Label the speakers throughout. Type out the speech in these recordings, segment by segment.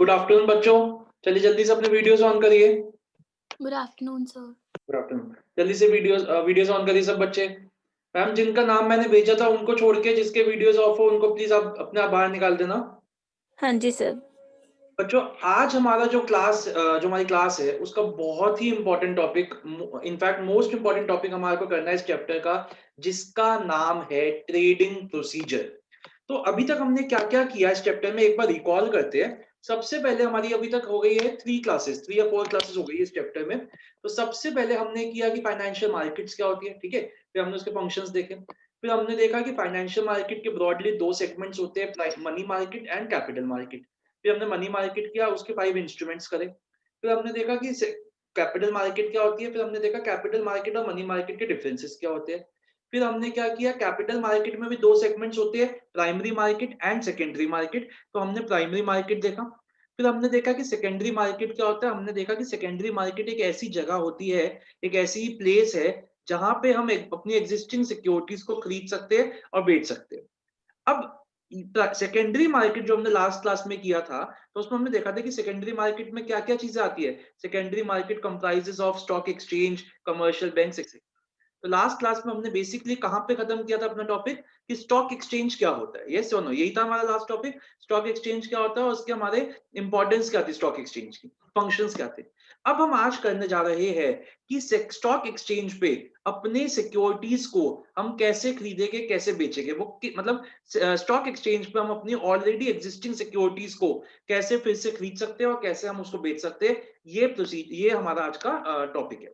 Speaker 1: Good afternoon बच्चों। चलिए जल्दी से अपने वीडियोस ऑन करिए।
Speaker 2: Good afternoon sir.
Speaker 1: Good afternoon. जल्दी से वीडियोस ऑन करिए सब बच्चे। मैम जिनका नाम मैंने भेजा था उनको छोड़ के जिसके वीडियोस ऑफ हो उनको प्लीज आप अपने आप बाहर निकाल देना।
Speaker 2: हाँ जी सर।
Speaker 1: बच्चों आज हमारा जो हमारी क्लास है उसका बहुत ही important topic, in fact most important topic हमारे को करना है इस चैप्टर का, जिसका नाम है ट्रेडिंग प्रोसीजर। तो अभी तक हमने क्या क्या किया इस चैप्टर में एक बार रिकॉल करते हैं। सबसे पहले हमारी अभी तक हो गई है 3 या 4 क्लासेस हो गई इस चैप्टर में। तो सबसे पहले हमने किया कि फाइनेंशियल मार्केट्स क्या होती है, ठीक है। फिर हमने उसके फंक्शंस देखे। फिर हमने देखा कि फाइनेंशियल मार्केट के ब्रॉडली 2 सेगमेंट्स होते हैं, money market and capital market. फिर हमने मनी मार्केट किया, उसके 5 इंस्ट्रूमेंट्स करे। फिर हमने देखा कि कैपिटल मार्केट क्या होती है। फिर हमने देखा कैपिटल मार्केट और मनी मार्केट के डिफरेंसेस क्या होते हैं। फिर हमने क्या किया, कैपिटल मार्केट में भी 2 सेगमेंट्स होते हैं, primary market and secondary market. तो हमने प्राइमरी मार्केट देखा। फिर हमने देखा कि सेकेंडरी मार्केट क्या होता है। हमने देखा कि सेकेंडरी मार्केट एक ऐसी जगह होती है, एक ऐसी प्लेस है जहां पे हम अपनी एग्जिस्टिंग सिक्योरिटीज को खरीद सकते हैं और बेच सकते हैं। अब सेकेंडरी मार्केट जो हमने लास्ट क्लास में किया था, तो उसमें हमने देखा था कि सेकेंडरी मार्केट में क्या क्या चीजें आती है। Secondary market comprises of stock exchange, commercial banks etcetera. तो लास्ट क्लास में हमने बेसिकली कहां पे खत्म किया था अपना टॉपिक, कि स्टॉक एक्सचेंज क्या होता है। यस और नो, यही था हमारा लास्ट टॉपिक। स्टॉक एक्सचेंज क्या होता है और उसके हमारे इंपॉर्टेंस क्या थी, स्टॉक एक्सचेंज की फंक्शंस क्या थे। अब हम आज करने जा रहे हैं कि स्टॉक एक्सचेंज पे अपने सिक्योरिटीज को हम कैसे खरीदेंगे, कैसे बेचेंगे। मतलब स्टॉक एक्सचेंज पे हम अपनी ऑलरेडी एग्जिस्टिंग सिक्योरिटीज को कैसे फिर से खरीद सकते हैं और कैसे हम उसको बेच सकते हैं। ये हमारा आज का टॉपिक है।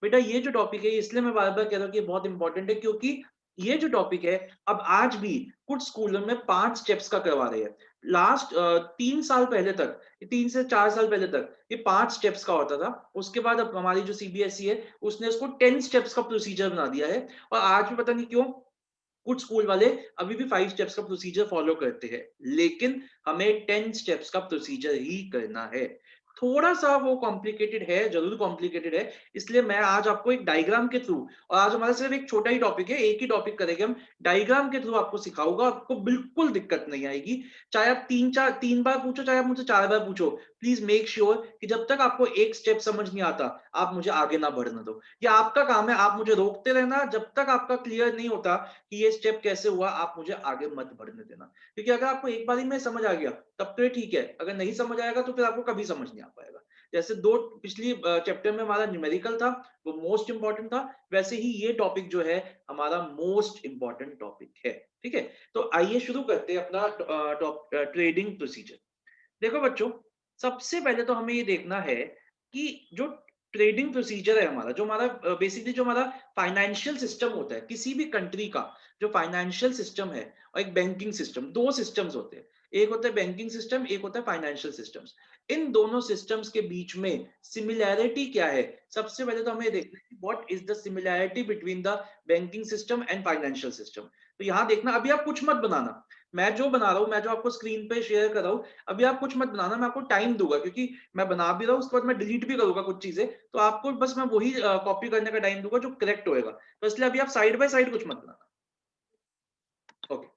Speaker 1: बेटा ये जो टॉपिक है इसलिए मैं बार बार कह रहा हूँ कि बहुत इंपॉर्टेंट है, क्योंकि ये जो टॉपिक है अब आज भी कुछ स्कूलों में 5 स्टेप्स का करवा रहे हैं। लास्ट 3 साल पहले तक, 3 से 4 साल पहले तक ये 5 स्टेप्स का होता था। उसके बाद अब हमारी जो सीबीएसई है उसने उसको 10 स्टेप्स का प्रोसीजर बना दिया है। और आज भी पता नहीं क्यों कुछ स्कूल वाले अभी भी 5 स्टेप्स का प्रोसीजर फॉलो करते हैं, लेकिन हमें 10 स्टेप्स का प्रोसीजर ही करना है। थोड़ा सा वो कॉम्प्लिकेटेड है, जरूर कॉम्प्लिकेटेड है। इसलिए मैं आज आपको एक डायग्राम के थ्रू, और आज हमारा सिर्फ एक छोटा ही टॉपिक है, एक ही टॉपिक करेंगे हम, डायग्राम के थ्रू आपको सिखाऊंगा। आपको बिल्कुल दिक्कत नहीं आएगी। चाहे आप 3 बार पूछो, चाहे आप मुझसे 4 बार पूछो, प्लीज मेक श्योर कि जब तक आपको एक स्टेप समझ नहीं आता आप मुझे आगे ना बढ़ने दो। ये आपका काम है, आप मुझे रोकते रहना जब तक आपका क्लियर नहीं होता कि ये स्टेप कैसे हुआ, आप मुझे आगे मत बढ़ने देना। क्योंकि अगर आपको एक बार ही में समझ आ गया तब तो ठीक है, अगर नहीं समझ आएगा तो फिर आपको कभी समझ नहीं आ पाएगा। जैसे दो पिछली चैप्टर में हमारा न्यूमेरिकल था, वो मोस्ट इंपॉर्टेंट था, वैसे ही ये टॉपिक जो है हमारा मोस्ट इंपॉर्टेंट टॉपिक है। ठीक है, तो आइए शुरू करते हैं अपना ट्रेडिंग प्रोसीजर। देखो बच्चों, सबसे पहले तो हमें ये देखना है कि जो ट्रेडिंग प्रोसीजर है हमारा, जो हमारा बेसिकली जो हमारा फाइनेंशियल सिस्टम होता है किसी भी कंट्री का, जो फाइनेंशियल सिस्टम है और एक बैंकिंग सिस्टम, 2 सिस्टम्स होते हैं। एक होता है बैंकिंग सिस्टम, एक होता है फाइनेंशियल सिस्टम्स। इन दोनों सिस्टम्स के बीच में सिमिलैरिटी क्या है, सबसे पहले तो हमें देखना है what is the similarity between the banking system and financial system. तो यहां देखना, अभी आप कुछ मत बनाना, मैं जो बना रहा हूं, मैं जो आपको स्क्रीन पे शेयर कर रहा हूं, अभी आप कुछ मत बनाना। मैं आपको टाइम दूंगा क्योंकि मैं बना भी रहा हूँ, उसके बाद मैं डिलीट भी करूंगा कुछ चीजें, तो आपको बस मैं वही कॉपी करने का टाइम दूंगा जो करेक्ट होएगा। तो इसलिए अभी आप साइड बाय साइड कुछ मत बनाना। ओके,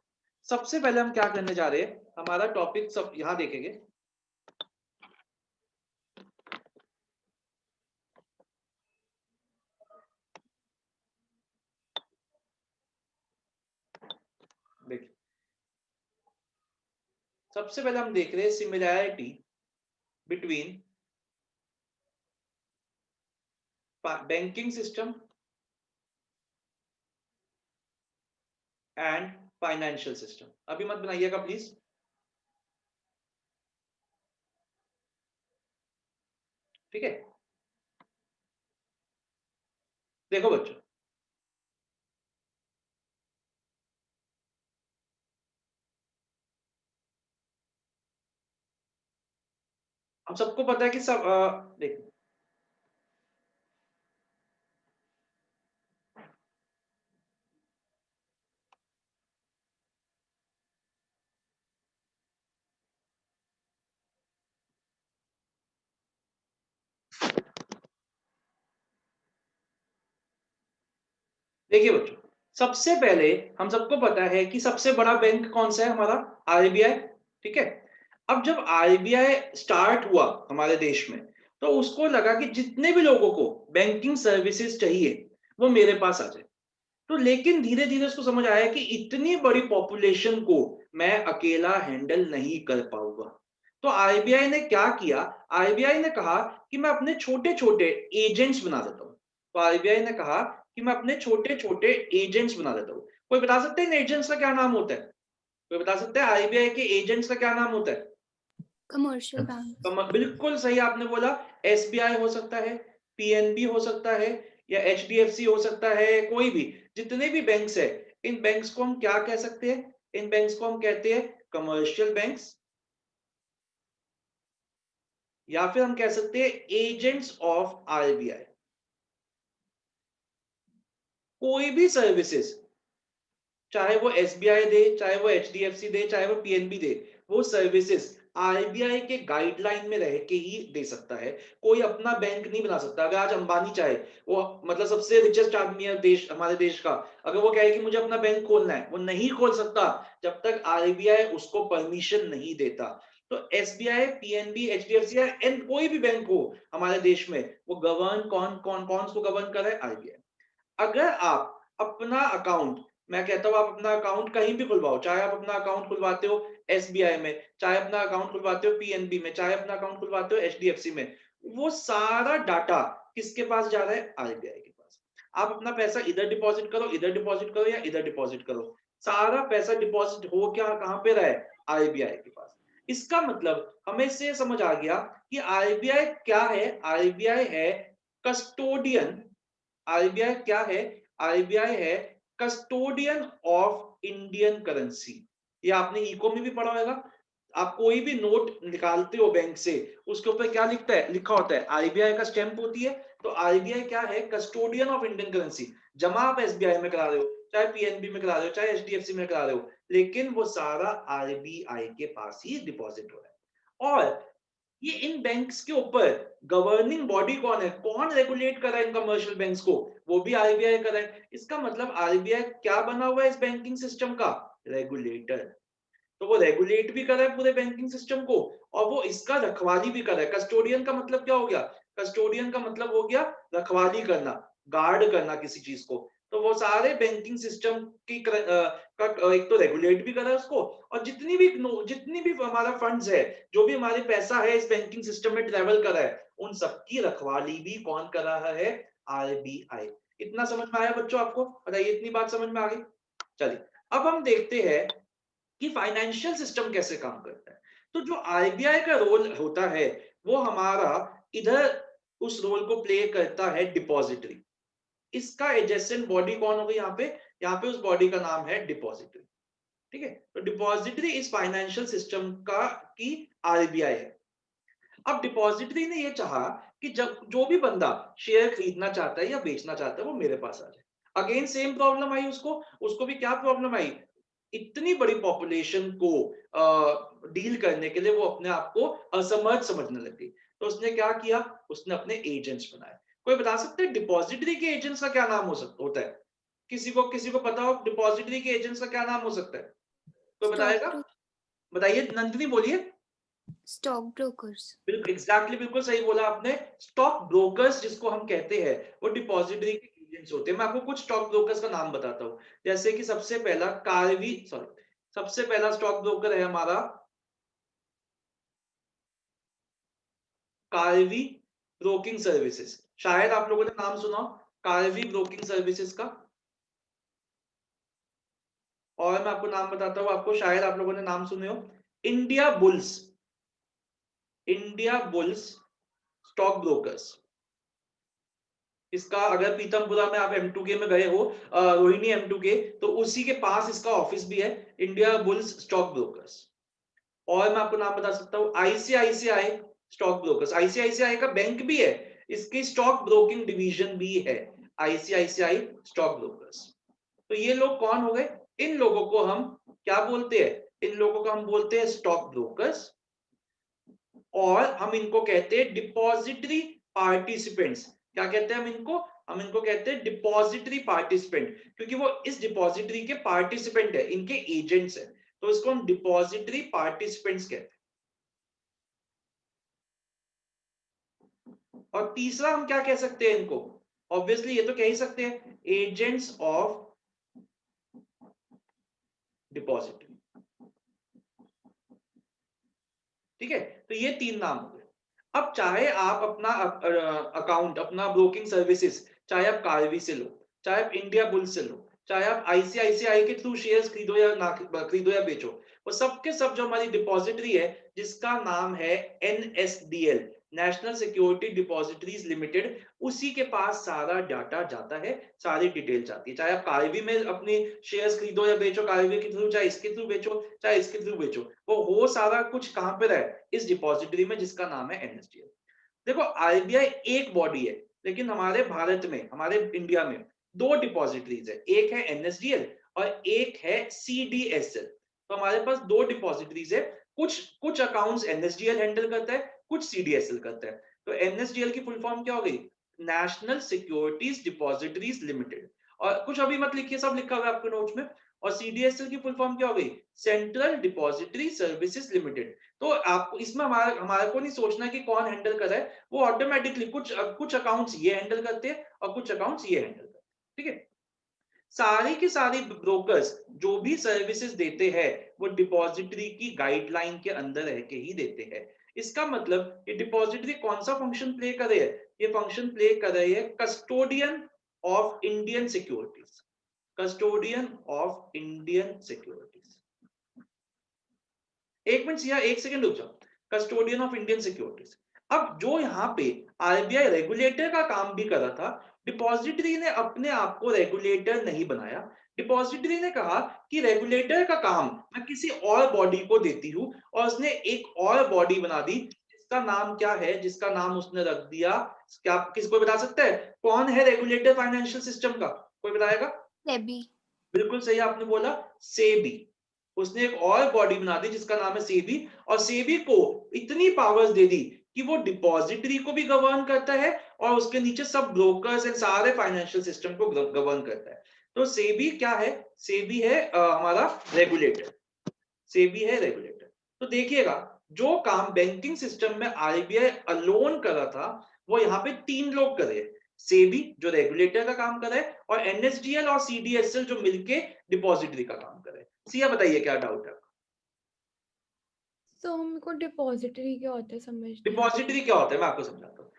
Speaker 1: सबसे पहले हम क्या करने जा रहे हैं, हमारा टॉपिक सब यहां देखेंगे। देखिए, सबसे पहले हम देख रहे हैं similarity between banking system and financial system. अभी मत बनाइएगा प्लीज। ठीक है, देखो बच्चों, हम सबको पता है कि देखो, देखिए बच्चों, सबसे पहले हम सबको पता है कि सबसे बड़ा बैंक कौन सा है, हमारा आरबीआई। ठीक है, अब जब आरबीआई स्टार्ट हुआ हमारे देश में, तो उसको लगा कि जितने भी लोगों को बैंकिंग सर्विसेज चाहिए वो मेरे पास आ जाए। तो लेकिन धीरे धीरे उसको समझ आया कि इतनी बड़ी पॉपुलेशन को मैं अकेला हैंडल नहीं कर पाऊंगा। तो आरबीआई ने क्या किया, आरबीआई ने कहा कि मैं अपने छोटे छोटे एजेंट्स बना देता हूं। तो आरबीआई ने कहा कि मैं अपने छोटे छोटे एजेंट्स बना देता हूं। कोई बता सकते हैं इन एजेंट्स का क्या नाम होता है? कोई बता सकते हैं आरबीआई के एजेंट्स का क्या नाम होता है?
Speaker 2: Commercial bank.
Speaker 1: बिल्कुल सही आपने बोला। एसबीआई हो सकता है, पीएनबी हो सकता है, या एचडीएफसी हो सकता है, कोई भी। जितने भी बैंक्स है, इन बैंक्स को हम क्या कह सकते हैं? इन बैंक्स को हम कहते हैं कमर्शियल बैंक्स, या फिर हम कह सकते हैं एजेंट्स ऑफ आरबीआई। कोई भी सर्विसेज, चाहे वो एसबीआई दे, चाहे वो एचडीएफसी दे, चाहे वो पीएनबी दे, वो सर्विसेज आरबीआई के गाइडलाइन में रह के ही दे सकता है। कोई अपना बैंक नहीं बना सकता। अगर आज अंबानी चाहे, वो मतलब सबसे रिचेस्ट आदमी है देश, हमारे देश का, अगर वो कहे कि मुझे अपना बैंक खोलना है, वो नहीं खोल सकता जब तक आरबीआई उसको परमिशन नहीं देता। तो एसबीआई, पीएनबी, एचडीएफसी या एंड कोई भी बैंक हो हमारे देश में, वो गवर्न कौन कौन कौन उसको गवर्न कर रहा है? आरबीआई। अगर आप अपना अकाउंट, मैं कहता हूं आप अपना अकाउंट कहीं भी खुलवाओ, चाहे आप अपना अकाउंट खुलवाते हो एसबीआई में, चाहे अपना अकाउंट खुलवाते हो पीएनबी में, चाहे अपना अकाउंट खुलवाते हो एचडीएफसी में, वो सारा डाटा किसके पास जा रहा है? आरबीआई के पास। आप अपना पैसा इधर डिपॉजिट करो, इधर डिपॉजिट करो, या इधर डिपॉजिट करो, सारा पैसा डिपॉजिट हो क्या कहां पे रहा है? आरबीआई के पास। इसका मतलब हमें इससे समझ आ गया कि आरबीआई क्या है? आरबीआई है कस्टोडियन। आरबीआई क्या है? आरबीआई है कस्टोडियन ऑफ इंडियन करेंसी। ये आपने इको में भी पढ़ा होगा। आप कोई भी नोट निकालते हो बैंक से, उसके ऊपर क्या लिखता है, लिखा होता है, आरबीआई का स्टैंप होती है। तो आरबीआई क्या है? Custodian of Indian currency. जमा आप एसबीआई में करा रहे हो, चाहे पीएनबी में करा रहे हो, चाहे एचडीएफसी में करा रहे हो, लेकिन वो सारा आरबीआई के पास ही डिपॉजिट हो रहा है। और ये इन बैंक्स के ऊपर गवर्निंग बॉडी कौन है? कौन रेगुलेट कर रहा है इन कमर्शियल बैंक्स को? वो भी आरबीआई कर रहा है। इसका मतलब आरबीआई क्या बना हुआ है इस बैंकिंग सिस्टम का? रेगुलेटर। तो वो रेगुलेट भी कर रहा है पूरे बैंकिंग सिस्टम को, और वो इसका रखवाली भी कर रहा है। कस्टोडियन का मतलब क्या हो गया? कस्टोडियन का मतलब हो गया रखवाली करना, गार्ड करना किसी चीज को। तो वो सारे बैंकिंग सिस्टम की एक तो रेगुलेट भी कर रहा है उसको, और जितनी भी हमारा फंड्स है, जो भी हमारे पैसा है इस बैंकिंग सिस्टम में ट्रेवल कर रहा है, उन सबकी रखवाली भी कौन कर रहा है? आरबीआई। इतना समझ में आया बच्चों आपको? बताइए, इतनी बात समझ में आ गई? चलिए, अब हम देखते हैं कि फाइनेंशियल सिस्टम कैसे काम करता है। तो जो आरबीआई का रोल होता है, वो हमारा इधर उस रोल को प्ले करता है डिपॉजिटरी। इसका एडजेसेंट बॉडी कौन होगी यहाँ पे? यहाँ पे उस बॉडी का नाम है डिपॉजिटरी। ठीक है, तो डिपॉजिटरी इस फाइनेंशियल सिस्टम का की आरबीआई है। अब डिपॉजिटरी ने ये चाहा कि जब जो भी बंदा शेयर खरीदना चाहता है या बेचना चाहता है, वो मेरे पास आ जाए। अगेन सेम प्रॉब्लम आई उसको। उसको भी क्या प्रॉब्लम आई? इतनी बड़ी पॉपुलेशन को डील करने के लिए वो अपने आप को असमर्थ समझने लगी। तो उसने क्या किया? उसने अपने एजेंट्स बनाए। कोई बता सकते हैं डिपॉजिटरी के एजेंट्स का क्या नाम हो सकता होता है? किसी को पता हो डिपॉजिटरी के एजेंट्स का क्या नाम हो सकता है? कोई
Speaker 2: स्टॉक
Speaker 1: बताएगा?
Speaker 2: ब्रो
Speaker 1: बताइए, नंदिनी बोलिए।
Speaker 2: Stock brokers.
Speaker 1: बिल्कुल एग्जैक्टली, बिल्कुल सही बोला आपने। स्टॉक ब्रोकर्स जिसको हम कहते हैं, वो डिपॉजिटरी के एजेंट्स होते हैं। मैं आपको कुछ स्टॉक ब्रोकर्स का नाम बताता हूँ। जैसे कि सबसे पहला कार्वी सॉरी सबसे पहला स्टॉक ब्रोकर है हमारा कार्वी ब्रोकिंग सर्विसेज। शायद आप लोगों ने नाम सुना हो, कार्वी ब्रोकिंग सर्विसेज का। और मैं आपको नाम बताता हूँ, आपको शायद आप लोगों ने नाम सुने हो, India bulls. India bulls stock brokers. इसका अगर पीतमपुरा में आप M2K में गए हो, रोहिणी M2K, तो उसी के पास इसका ऑफिस भी है, इंडिया बुल्स स्टॉक ब्रोकर्स। और मैं आपको नाम बता सकता हूँ आईसीआईसीआई स्टॉक ब्रोकर्स। आईसीआईसीआई का बैंक भी है, इसकी स्टॉक ब्रोकिंग डिवीजन भी है, आईसीआईसीआई स्टॉक ब्रोकर्स। तो ये लोग कौन हो गए? इन लोगों को हम क्या बोलते हैं? इन लोगों को हम बोलते हैं स्टॉक ब्रोकर्स। और हम इनको कहते हैं डिपॉजिटरी पार्टिसिपेंट्स। क्या कहते हैं हम इनको? हम इनको कहते हैं डिपॉजिटरी पार्टिसिपेंट, क्योंकि वो इस डिपॉजिटरी के पार्टिसिपेंट है, इनके एजेंट्स है। तो इसको हम डिपॉजिटरी पार्टिसिपेंट्स कहते हैं। और तीसरा हम क्या कह सकते हैं इनको, ऑब्वियसली ये तो कह ही सकते हैं एजेंट्स ऑफ डिपॉजिटरी। ठीक है, तो ये 3 नाम हो गए। अब चाहे आप अपना अकाउंट, अपना ब्रोकिंग सर्विसेज, चाहे आप कार्वी से लो, चाहे आप इंडिया बुल्स से लो, चाहे आप आईसीआईसीआई के थ्रू शेयर्स खरीदो या ना खरीदो या बेचो, वो सब के सब जो हमारी डिपॉजिटरी है जिसका नाम है NSDL, national security depositories limited, उसी के पास सारा डाटा जाता है, सारी डिटेल जाती है। चाहे आप कार्वी में अपनी शेयर्स खरीदो या बेचो, कार्वी के थ्रू, चाहे इसके थ्रू बेचो, चाहे इसके थ्रू बेचो, वो हो सारा कुछ कहां पर है, इस डिपॉजिटरी में जिसका नाम है एनएसडीएल। देखो आरबीआई एक बॉडी है, लेकिन हमारे भारत में, हमारे इंडिया में 2 डिपॉजिटरीज है, एक है एनएसडीएल और एक है सीडीएसएल। तो हमारे पास 2 डिपॉजिटरीज है, कुछ कुछ अकाउंट्स एनएसडीएल हैंडल करता है, कुछ सीडीएसएल करता है। तो एनएसडीएल की फुल फॉर्म क्या हो गई, नेशनल सिक्योरिटीज डिपॉजिटरीज लिमिटेड, और कुछ अभी मत लिखिए, सब लिखा हुआ है आपके नोट्स में। और सीडीएसएल की फुल फॉर्म क्या हो गई, सेंट्रल डिपॉजिटरी सर्विसेज लिमिटेड। तो आपको इसमें हमारे को नहीं सोचना कि कौन हैंडल कर रहा है, वो ऑटोमेटिकली कुछ अकाउंट्स ये हैंडल करते हैं और कुछ अकाउंट्स ये हैंडल करते हैं। ठीक है, सारी की सारी ब्रोकर्स जो भी सर्विसेज देते हैं वो डिपॉजिटरी की गाइडलाइन के अंदर रह के ही देते हैं। इसका मतलब ये डिपॉजिटरी कौन सा फंक्शन प्ले कर रही है, ये फंक्शन प्ले कर रही है custodian of Indian securities, custodian of Indian securities. एक मिनट सिया, एक सेकंड रुक जाओ, कस्टोडियन ऑफ इंडियन सिक्योरिटीज। अब जो यहाँ पे आरबीआई रेगुलेटर का काम भी कर रहा था, डिपॉजिटरी ने अपने आप को रेगुलेटर नहीं बनाया। डिपॉजिटरी ने कहा कि रेगुलेटर का काम मैं किसी और बॉडी को देती हूँ, और उसने एक और बॉडी बना दी जिसका नाम क्या है, जिसका नाम उसने रख दिया, क्या किसको बता सकता है कौन है रेगुलेटर फाइनेंशियल सिस्टम का, कोई बताएगा?
Speaker 2: सेबी।
Speaker 1: बिल्कुल सही आपने बोला, सेबी। उसने एक और बॉडी बना दी जिसका नाम है सेबी, और सेबी को इतनी पावर्स दे दी कि वो डिपॉजिटरी को भी गवर्न करता है और उसके नीचे सब ब्रोकर्स एंड सारे फाइनेंशियल सिस्टम को गवर्न करता है। तो सेबी क्या है, सेबी है हमारा रेगुलेटर, सेबी है रेगुलेटर। तो देखिएगा जो काम बैंकिंग सिस्टम में आरबीआई अलोन कर रहा था, वो यहाँ पे 3 लोग कर रहे हैं, सेबी जो रेगुलेटर का काम कर रहा है, और एनएसडीएल और सीडीएसएल जो मिलके डिपॉजिटरी का काम कर रहे हैं। सिया बताइए क्या डाउट है?
Speaker 3: तो हमको डिपॉजिटरी क्या होता है समझ नहीं
Speaker 1: डिपॉजिटरी क्या होता है मैं आपको समझाता हूँ।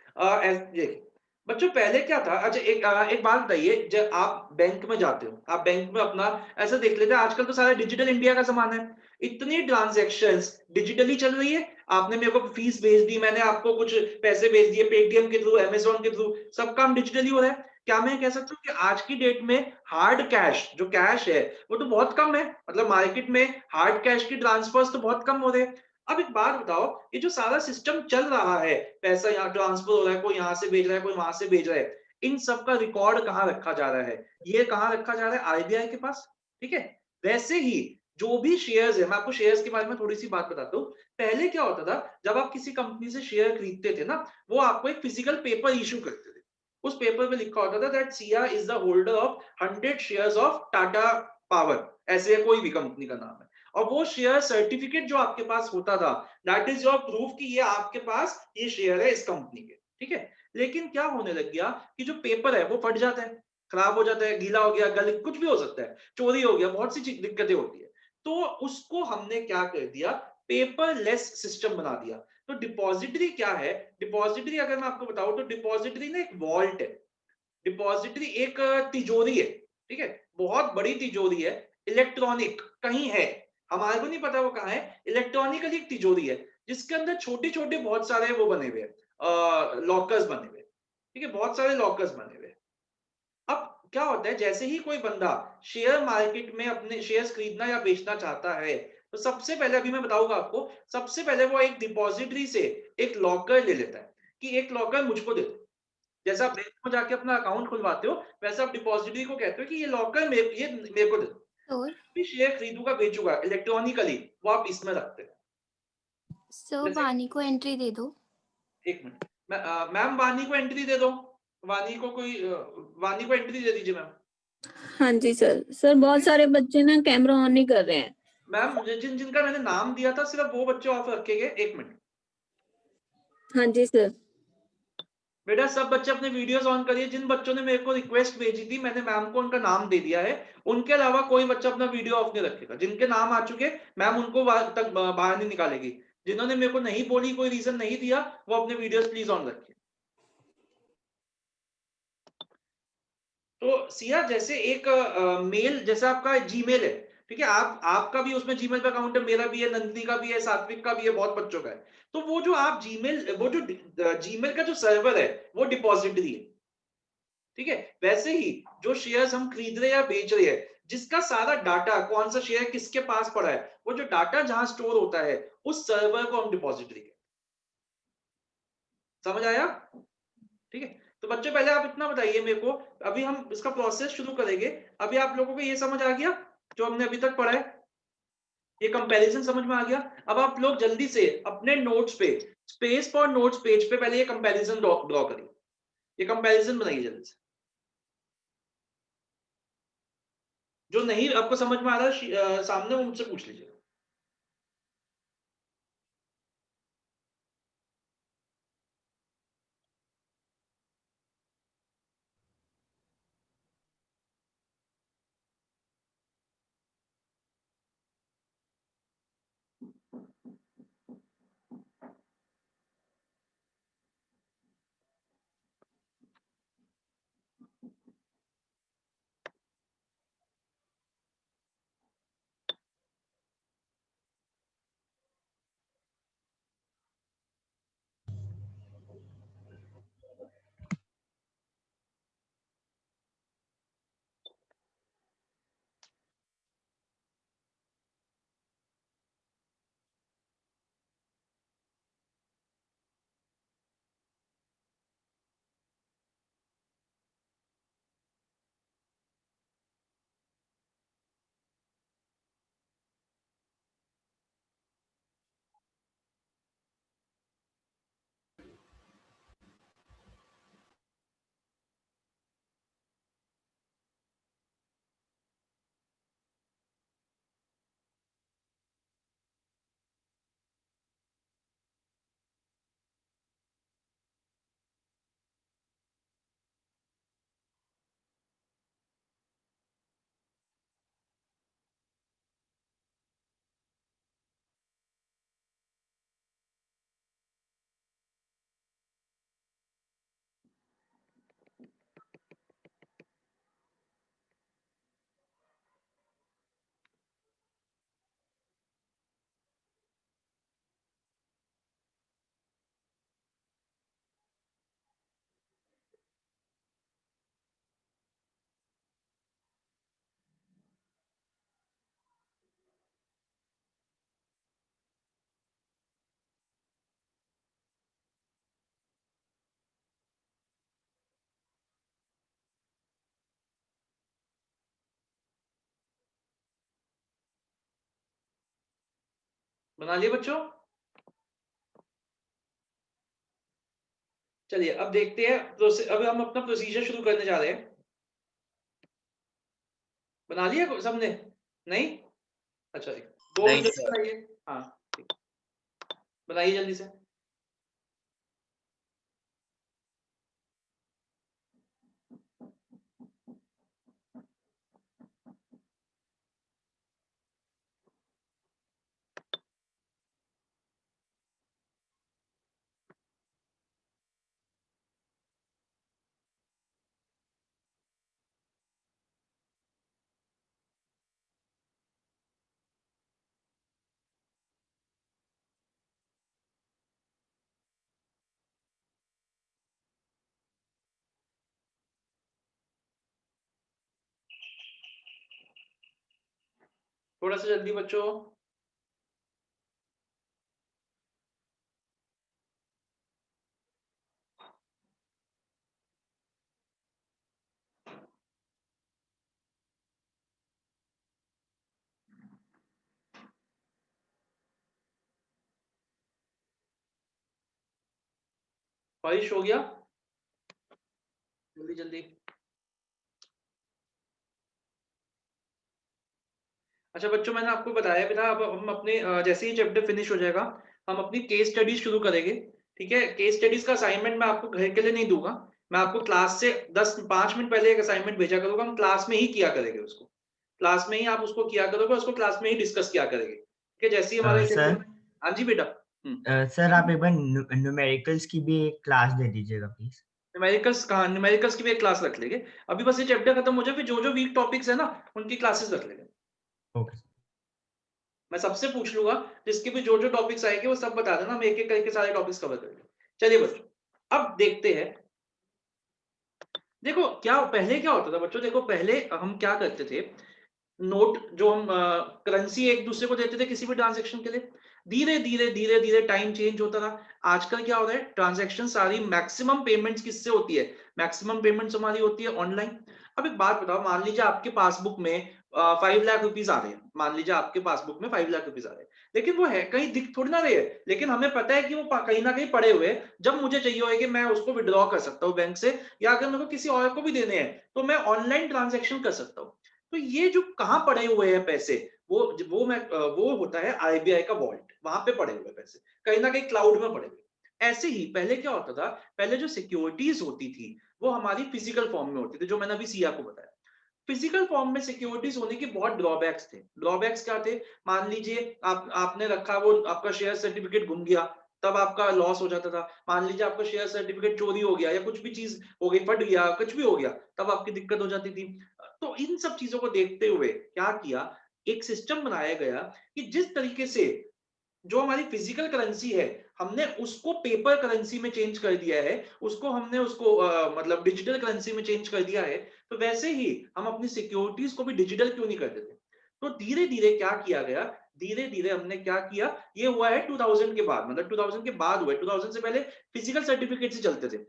Speaker 1: देखिए बच्चों, पहले क्या था, अच्छा एक बात बताइए, जब आप बैंक में जाते हो, आप बैंक में अपना ऐसा देख लेते हैं, आजकल तो सारा डिजिटल इंडिया का जमाना है, इतनी ट्रांजैक्शंस डिजिटली चल रही है। आपने मेरे को फीस भेज दी, मैंने आपको कुछ पैसे भेज दिए पेटीएम के थ्रू, अमेजोन के थ्रू, सब काम डिजिटली हो रहा है। क्या मैं कह सकता हूँ कि आज की डेट में हार्ड कैश, जो कैश है वो तो बहुत कम है, मतलब मार्केट में हार्ड कैश की ट्रांसफर्स तो बहुत कम हो रहे हैं। अब एक बात बताओ, ये जो सारा सिस्टम चल रहा है, पैसा यहाँ ट्रांसफर हो रहा है, कोई यहाँ से भेज रहा है, कोई वहां से भेज रहा है, इन सब का रिकॉर्ड कहाँ रखा जा रहा है, ये कहाँ रखा जा रहा है, आरबीआई के पास। ठीक है, वैसे ही जो भी शेयर्स है, मैं आपको शेयर्स के बारे में थोड़ी सी बात बताता हूँ। पहले क्या होता था, जब आप किसी कंपनी से शेयर खरीदते थे ना, वो आपको एक फिजिकल पेपर इशू करते थे, उस पेपर पे लिखा होता था that Siya is the holder of 100 shares of Tata power, ऐसे कोई भी कंपनी का नाम है, और वो शेयर सर्टिफिकेट जो आपके पास होता था, दैट इज योर प्रूफ कि ये आपके पास ये शेयर है इस कंपनी के। ठीक है, लेकिन क्या होने लग गया कि जो पेपर है वो फट जाता है, खराब हो जाता है, गीला हो गया, गल कुछ भी हो सकता है, चोरी हो गया, बहुत सी दिक्कतें होती है। तो उसको हमने क्या कर दिया, पेपरलेस सिस्टम बना दिया। तो डिपॉजिटरी क्या है, डिपॉजिटरी अगर मैं आपको बताऊं तो डिपॉजिटरी ना एक वॉल्ट है, डिपॉजिटरी एक तिजोरी है। ठीक है, बहुत बड़ी तिजोरी है, इलेक्ट्रॉनिक कहीं है, हमारे को नहीं पता वो कहाँ है, इलेक्ट्रॉनिकली एक तिजोरी है जिसके अंदर छोटे छोटे बहुत सारे वो बने हुए लॉकर्स बने हुए। ठीक है, बहुत सारे लॉकर्स बने हुए। अब क्या होता है, जैसे ही कोई बंदा शेयर मार्केट में अपने शेयर्स खरीदना या बेचना चाहता है, तो सबसे पहले, अभी मैं बताऊंगा आपको, सबसे पहले वो एक डिपॉजिटरी से एक लॉकर ले लेता है कि एक लॉकर मुझको दे दो। जैसा आप बैंक में जाके अपना अकाउंट खुलवाते हो, वैसा आप डिपॉजिटरी को कहते हो कि ये लॉकर ये मेरे को दे दो।
Speaker 2: और
Speaker 1: भी शेयर खरीदूंगा बेचूंगा इलेक्ट्रॉनिकली, वो आप इसमें रखते हैं।
Speaker 2: सर
Speaker 1: जैसे
Speaker 2: वानी को एंट्री दे दो।
Speaker 1: एक मिनट, मैम वानी को एंट्री दे दो, वानी को कोई वानी को एंट्री दे दीजिए मैम।
Speaker 4: हाँ जी सर। सर बहुत सारे बच्चे ना कैमरा ऑन नहीं कर रहे हैं।
Speaker 1: मैम जिनका मैंने नाम दिया था सिर्फ वो बच्चे ऑफ रखेंगे, एक मिनट।
Speaker 4: हाँ जी सर।
Speaker 1: बेटा सब बच्चे अपने वीडियोस ऑन करिए। जिन बच्चों ने मेरे को रिक्वेस्ट भेजी थी, मैंने मैम को उनका नाम दे दिया है, उनके अलावा कोई बच्चा अपना वीडियो ऑफ नहीं रखेगा। जिनके नाम आ चुके, मैम उनको बाहर नहीं निकालेगी। जिन्होंने मेरे को नहीं बोली, कोई रीजन नहीं दिया, वो अपने वीडियोस प्लीज ऑन रखिए। तो सिया, जैसे एक मेल, जैसे आपका जीमेल है, ठीक है, आपका भी उसमें जीमेल पे अकाउंट है, मेरा भी है, नंदिनी का भी है, सात्विक का भी है, बहुत बच्चों का है। तो वो जो आप जीमेल, वो जो जीमेल का जो सर्वर है, वो डिपॉजिटरी है, ठीक है। वैसे ही जो शेयर्स हम खरीद रहे हैं या बेच रहे हैं, जिसका सारा डाटा, कौन सा शेयर किसके पास पड़ा है, वो जो डाटा जहां स्टोर होता है, उस सर्वर को हम डिपॉजिटरी कहते हैं। समझ आया? ठीक है। तो बच्चों पहले आप इतना बताइए मेरे को, अभी हम इसका प्रोसेस शुरू करेंगे। अभी आप लोगों को ये समझ आ गया जो हमने अभी तक पढ़ा है? ये कंपैरिजन समझ में आ गया? अब आप लोग जल्दी से अपने नोट्स पे, स्पेस फॉर नोट्स पेज पे पहले ये कंपैरिजन ड्रॉ करिए। ये कंपैरिजन बनाइए जल्दी से। जो नहीं आपको समझ में आ रहा है सामने, वो मुझसे पूछ लीजिए। बना लिए बच्चों? चलिए अब देखते हैं, अब हम अपना प्रोसीजर शुरू करने जा रहे हैं। बना लिया सबने? नहीं? अच्छा, दो
Speaker 5: नहीं
Speaker 1: बच्चों ने
Speaker 5: सर।
Speaker 1: बनाइए। हाँ, ठीक। बनाइए जल्दी से। थोड़ा सा जल्दी बच्चों। बारिश हो गया? जल्दी जल्दी। अच्छा बच्चों, मैंने आपको बताया भी था, अब हम अपने जैसे ही चैप्टर फिनिश हो जाएगा, हम अपनी केस स्टडी शुरू करेंगे। ठीक है, केस स्टडीज का असाइनमेंट मैं आपको घर के लिए नहीं दूंगा, मैं आपको क्लास से 5 मिनट पहले एक असाइनमेंट भेजा करूंगा, हम क्लास में ही किया करेंगे उसको, क्लास में ही आप उसको किया करोगे, उसको क्लास में ही डिस्कस किया करेंगे। ठीक है, जैसे ही हमारा
Speaker 5: सर
Speaker 1: हाँ जी बेटा।
Speaker 5: सर आप एक बार न्यूमेरिकल्स की भी एक क्लास दे दीजिएगा प्लीज।
Speaker 1: न्यूमेरिकल्स कहाँ, न्यूमेरिकल्स की भी एक क्लास रख लेंगे, अभी बस ये चैप्टर खत्म हो जाए, फिर जो जो वीक टॉपिक्स है ना उनकी क्लासेस रख लेंगे।
Speaker 5: ओके।
Speaker 1: मैं सबसे पूछ लूंगा, जिसके भी जो जो टॉपिक्स आएंगे वो सब बता देना, हम एक एक करके सारे टॉपिक्स कवर करेंगे। चलिए बच्चों अब देखते हैं। देखो क्या पहले क्या होता था बच्चों, देखो पहले हम क्या करते थे, नोट जो हम करेंसी एक दूसरे को देते थे किसी भी ट्रांजेक्शन के लिए, धीरे धीरे धीरे धीरे टाइम चेंज होता रहा। आजकल क्या हो रहा है, ट्रांजेक्शन सारी मैक्सिमम पेमेंट्स किससे होती है, मैक्सिमम पेमेंट्स हमारी होती है ऑनलाइन। अब एक बात बताओ, मान लीजिए आपके पासबुक में 5 लाख रुपीज आ रहे हैं, मान लीजिए आपके पासबुक में 5 लाख रुपीज आ रहे हैं, लेकिन वो है कहीं दिख थोड़ी ना रहे हैं, लेकिन हमें पता है कि वो कहीं ना कहीं पड़े हुए हैं। जब मुझे चाहिए हो कि मैं उसको विड्रॉ कर सकता हूँ बैंक से, या अगर मेरे को किसी और को भी देने हैं तो मैं ऑनलाइन ट्रांजेक्शन कर सकता हूँ। तो ये जो कहाँ पड़े हुए हैं पैसे, वो होता है आरबीआई का वॉल्ट, वहां पे पड़े हुए पैसे कहीं ना कहीं क्लाउड में पड़े हुए। ऐसे ही पहले क्या होता था, पहले जो सिक्योरिटीज होती थी वो हमारी फिजिकल फॉर्म में होती थी, जो मैंने अभी सिया को बताया। फिजिकल फॉर्म में सिक्योरिटीज होने के बहुत ड्रॉबैक्स थे। ड्रॉबैक्स क्या थे, मान लीजिए आपने रखा, वो आपका शेयर सर्टिफिकेट गुम गया, तब आपका लॉस हो जाता था। मान लीजिए आपका शेयर सर्टिफिकेट चोरी हो गया या कुछ भी चीज हो गई, फट गया, कुछ भी हो गया, तब आपकी दिक्कत हो जाती थी। तो इन सब चीजों को देखते हुए क्या किया, एक सिस्टम बनाया गया कि जिस तरीके से जो हमारी फिजिकल करेंसी है हमने उसको पेपर करेंसी में चेंज कर दिया है, उसको हमने उसको मतलब डिजिटल करेंसी में चेंज कर दिया है, तो वैसे ही हम अपनी सिक्योरिटीज को भी डिजिटल क्यों नहीं कर देते। तो धीरे धीरे क्या किया गया, धीरे धीरे हमने क्या किया, ये हुआ है 2000 के बाद, मतलब 2000 के बाद हुआ है, 2000 से पहले फिजिकल सर्टिफिकेट से चलते थे।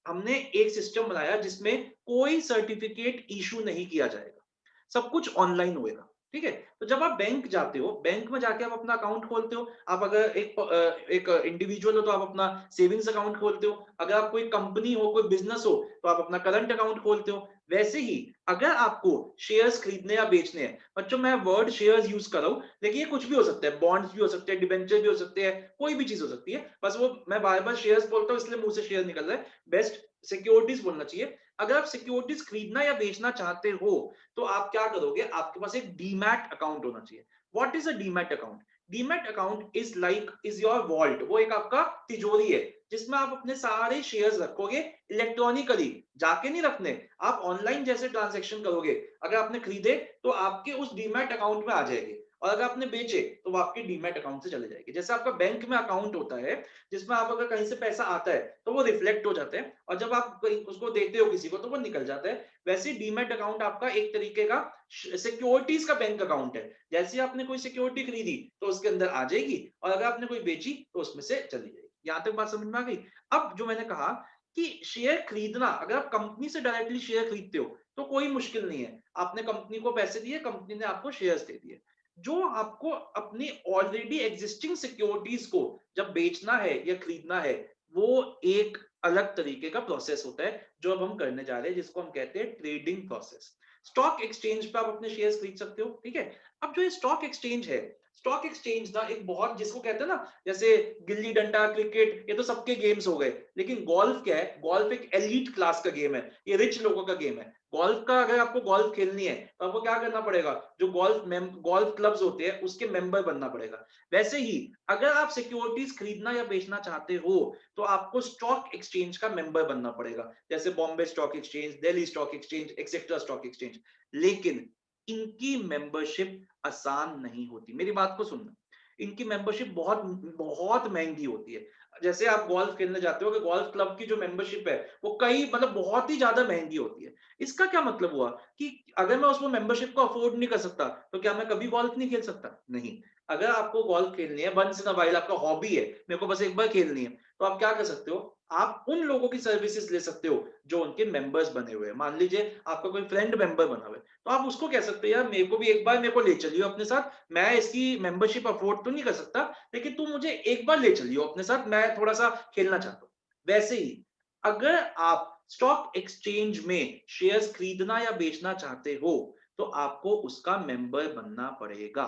Speaker 1: हमने एक सिस्टम बनाया जिसमें कोई सर्टिफिकेट इशू नहीं किया जाएगा, सब कुछ ऑनलाइन होएगा। ठीक है, तो जब आप बैंक जाते हो, बैंक में जाके आप अपना अकाउंट खोलते हो, आप अगर एक इंडिविजुअल हो तो आप अपना सेविंग्स अकाउंट खोलते हो, अगर आप कोई कंपनी हो, कोई बिजनेस हो तो आप अपना करंट अकाउंट खोलते हो। वैसे ही अगर आपको शेयर्स खरीदने या बेचने हैं, बच्चों मैं वर्ड शेयर्स यूज कर रहा हूं, लेकिन ये कुछ भी हो सकता है, बॉन्ड्स भी हो सकते हैं, डिबेंचर भी हो सकते हैं, कोई भी चीज हो सकती है, बस वो मैं बार बार शेयर्स बोलता हूं इसलिए मुंह से शेयर निकल रहा है, बेस्ट सिक्योरिटीज बोलना चाहिए। अगर आप सिक्योरिटीज खरीदना या बेचना चाहते हो तो आप क्या करोगे, आपके पास एक डीमैट अकाउंट होना चाहिए। What is a demat account, demat account is your vault, वो एक आपका तिजोरी है जिसमें आप अपने सारे शेयर्स रखोगे, इलेक्ट्रॉनिकली जाके नहीं रखने, आप ऑनलाइन जैसे ट्रांजेक्शन करोगे, अगर आपने खरीदे तो आपके उस डीमैट अकाउंट में आ जाएगी, और अगर आपने बेचे तो वो आपके डीमैट अकाउंट से चले जाएगी। जैसे आपका बैंक में अकाउंट होता है जिसमें आप अगर कहीं से पैसा आता है तो वो रिफ्लेक्ट हो जाता है, और जब आप उसको देते हो किसी को तो वो निकल जाता है। वैसे डीमैट अकाउंट आपका एक तरीके का सिक्योरिटीज का बैंक अकाउंट है, जैसे आपने कोई सिक्योरिटी खरीदी तो उसके अंदर आ जाएगी, और अगर आपने कोई बेची तो उसमें से चली जाएगी। यहां तक बात समझ में आ गई। अब जो मैंने कहा कि शेयर खरीदना, अगर आप कंपनी से डायरेक्टली शेयर खरीदते हो तो कोई मुश्किल नहीं है, आपने कंपनी को पैसे दिए, कंपनी ने आपको शेयर्स दे दिए। जो आपको अपनी ऑलरेडी एग्जिस्टिंग सिक्योरिटीज को जब बेचना है या खरीदना है, वो एक अलग तरीके का प्रोसेस होता है जो अब हम करने जा रहे हैं, जिसको हम कहते हैं ट्रेडिंग प्रोसेस। स्टॉक एक्सचेंज पे आप अपने शेयर्स खरीद सकते हो। ठीक है, अब जो ये स्टॉक एक्सचेंज है, स्टॉक एक्सचेंज ना एक बहुत, जिसको कहते हैं ना, जैसे गिल्ली डंडा, क्रिकेट, ये तो सबके गेम्स हो गए, लेकिन गोल्फ क्या है, गोल्फ एक एलीट क्लास का गेम है, ये रिच लोगों का गेम है। गोल्फ का अगर आपको गोल्फ खेलनी है तो आपको क्या करना पड़ेगा, जो गोल्फ क्लब्स होते हैं उसके मेंबर बनना पड़ेगा। वैसे ही अगर आप सिक्योरिटीज खरीदना या बेचना चाहते हो तो आपको स्टॉक एक्सचेंज का मेंबर बनना पड़ेगा, जैसे Bombay stock exchange, Delhi stock exchange, etcetera stock exchange. लेकिन इनकी मेंबरशिप आसान नहीं होती, मेरी बात को सुनना, इनकी मेंबरशिप बहुत बहुत महंगी होती है। जैसे आप गोल्फ खेलने जाते हो, कि गोल्फ क्लब की जो मेंबरशिप है वो कई मतलब बहुत ही ज्यादा महंगी होती है। इसका क्या मतलब हुआ कि अगर मैं उसमें मेंबरशिप को अफोर्ड नहीं कर सकता तो क्या मैं कभी गोल्फ नहीं खेल सकता, नहीं। अगर आपको गोल्फ खेलनी है, वंस इन अ व्हाइल, आपका हॉबी है, मेरे को बस एक बार खेलनी है, तो आप क्या कर सकते हो, आप उन लोगों की सर्विसेज ले सकते हो जो उनके मेंबर्स बने हुए हैं। मान लीजिए आपका कोई फ्रेंड मेंबर बना हुआ है, तो आप उसको कह सकते हो यार मेरे को भी एक बार मेरे को ले चलियो अपने साथ, मैं इसकी मेंबरशिप अफोर्ड तो नहीं कर सकता, लेकिन तू मुझे एक बार ले चलियो अपने साथ, मैं थोड़ा सा खेलना चाहता हूँ। वैसे ही अगर आप स्टॉक एक्सचेंज में शेयर्स खरीदना या बेचना चाहते हो तो आपको उसका मेंबर बनना पड़ेगा।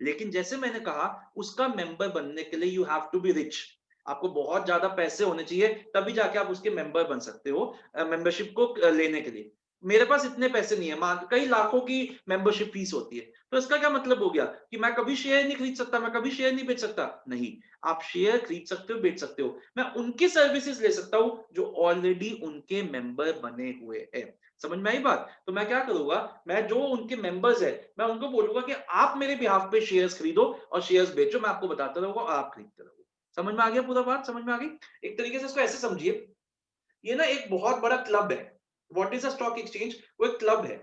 Speaker 1: लेकिन जैसे मैंने कहा, उसका मेंबर बनने के लिए you have to be rich. आपको बहुत ज्यादा पैसे होने चाहिए, तभी जाके आप उसके मेंबर बन सकते हो मेंबरशिप को लेने के लिए। मेरे पास इतने पैसे नहीं है, मान कई लाखों की मेंबरशिप फीस होती है, तो इसका क्या मतलब हो गया कि मैं कभी शेयर नहीं खरीद सकता, मैं कभी शेयर नहीं बेच सकता? नहीं, आप शेयर खरीद सकते हो, बेच सकते हो। मैं उनकी सर्विसेज ले सकता हूं जो ऑलरेडी उनके मेंबर बने हुए हैं। समझ में आई बात? तो मैं क्या करूंगा, मैं जो उनके मेंबर्स है मैं उनको बोलूंगा कि आप मेरे बिहाफ पे शेयर्स खरीदो और शेयर्स बेचो, मैं आपको बताता रहूंगा, आप खरीदते रहो। समझ में आ गया पूरा बात? समझ में आ गई? एक तरीके से इसको ऐसे समझिए, ये ना एक बहुत बड़ा क्लब है। What is a stock exchange? वो एक क्लब है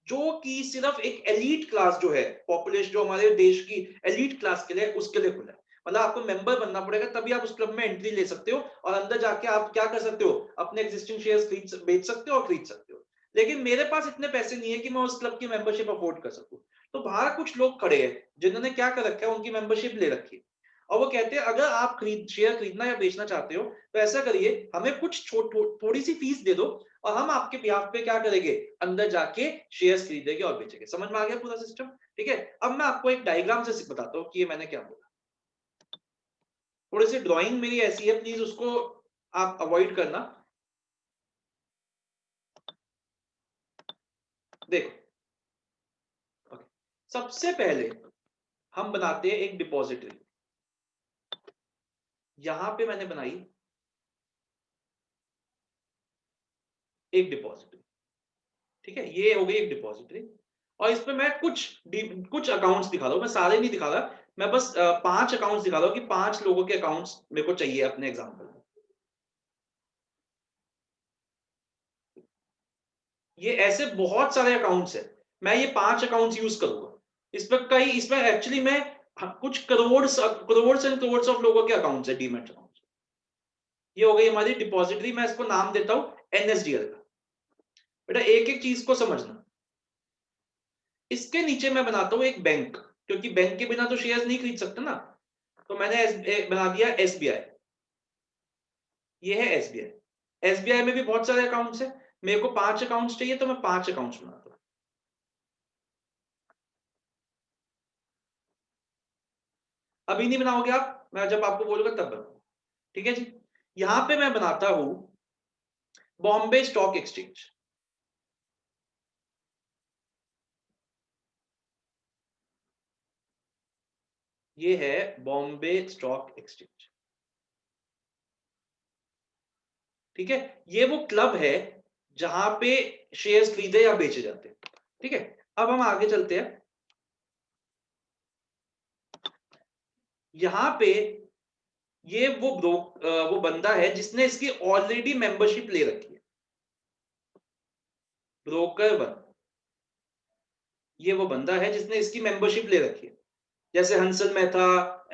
Speaker 1: जो कि सिर्फ एक एलीट क्लास जो है, पॉपुलेशन जो हमारे देश की एलीट क्लास के लिए, उसके लिए खुला है। मतलब आपको मेंबर बनना पड़ेगा, तभी आप उस क्लब में एंट्री ले सकते हो और अंदर जाके आप क्या कर सकते हो, अपने एग्जिस्टिंग शेयर्स खरीद बेच सकते हो और खरीद सकते हो। लेकिन मेरे पास इतने पैसे नहीं है कि मैं उस क्लब की मेंबरशिप अफोर्ड कर सकूं। तो बाहर कुछ लोग खड़े हैं जिन्होंने क्या कर रखा है, उनकी मेंबरशिप ले रखी है और वो कहते हैं अगर आप शेयर खरीदना या बेचना चाहते हो तो ऐसा करिए, हमें कुछ थोड़ी सी फीस दे दो और हम आपके बिहाफ पे क्या करेंगे, अंदर जाके शेयर्स खरीदेंगे और बेचेंगे। समझ में आ गया पूरा सिस्टम? ठीक है, अब मैं आपको एक डायग्राम से बताता हूँ कि ये मैंने क्या बोला। थोड़ी सी ड्राइंग मेरी ऐसी है, प्लीज उसको आप अवॉइड करना। देखो, सबसे पहले हम बनाते हैं एक डिपॉजिटरी। यहां पे मैंने बनाई एक डिपॉजिटरी। ठीक है, ये हो गई एक डिपॉजिटरी और इस पे मैं कुछ अकाउंट्स दिखा रहा हूं, मैं सारे नहीं दिखा रहा, मैं बस 5 अकाउंट्स दिखा रहा हूं कि 5 लोगों के अकाउंट्स मेरे को चाहिए अपने एग्जांपल में। ये ऐसे बहुत सारे अकाउंट्स है, मैं ये 5 अकाउंट्स यूज करूंगा। इसमें एक्चुअली मैं कुछ करोड़ एंड करोड़ ऑफ लोगों के अकाउंट्स है, डीमैट अकाउंट्स। ये हो गई हमारी डिपॉजिटरी, मैं इसको नाम देता हूं एनएसडीएल का। बेटा एक एक चीज को समझना, इसके नीचे मैं बनाता हूं एक बैंक, क्योंकि बैंक के बिना तो शेयर्स नहीं खरीद सकते ना, तो मैंने बना दिया एसबीआई। ये है एसबीआई। एसबीआई में भी बहुत सारे अकाउंट्स है, मेरे को 5 अकाउंट्स चाहिए तो मैं 5 अकाउंट्स बनाता हूं। अभी नहीं बनाओगे आप, मैं जब आपको बोलूंगा तब बनाओ। ठीक है जी, यहां पे मैं बनाता हूं बॉम्बे स्टॉक एक्सचेंज। ये है बॉम्बे स्टॉक एक्सचेंज। ठीक है, ये वो क्लब है जहां पे शेयर्स खरीदे या बेचे जाते हैं। ठीक है, अब हम आगे चलते हैं। यहां पे ये वो बंदा है जिसने इसकी ऑलरेडी मेंबरशिप ले रखी है, ब्रोकर 1। ये वो बंदा है जिसने इसकी मेंबरशिप ले रखी है, जैसे हंसल मेहता,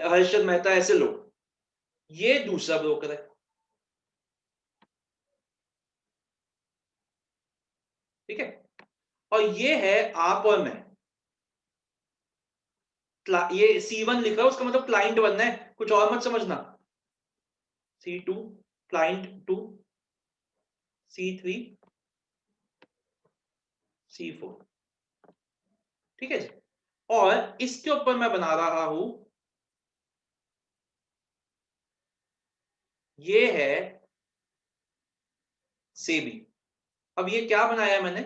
Speaker 1: हर्षद मेहता, ऐसे लोग। ये दूसरा ब्रोकर है। ठीक है, और ये है आप और मैं। ये C1 लिखा है, उसका मतलब क्लाइंट 1 है, कुछ और मत समझना। C2 client 2, C3 C4। ठीक है जी, और इसके ऊपर मैं बना रहा हूं, ये है सेबी। अब ये क्या बनाया है मैंने,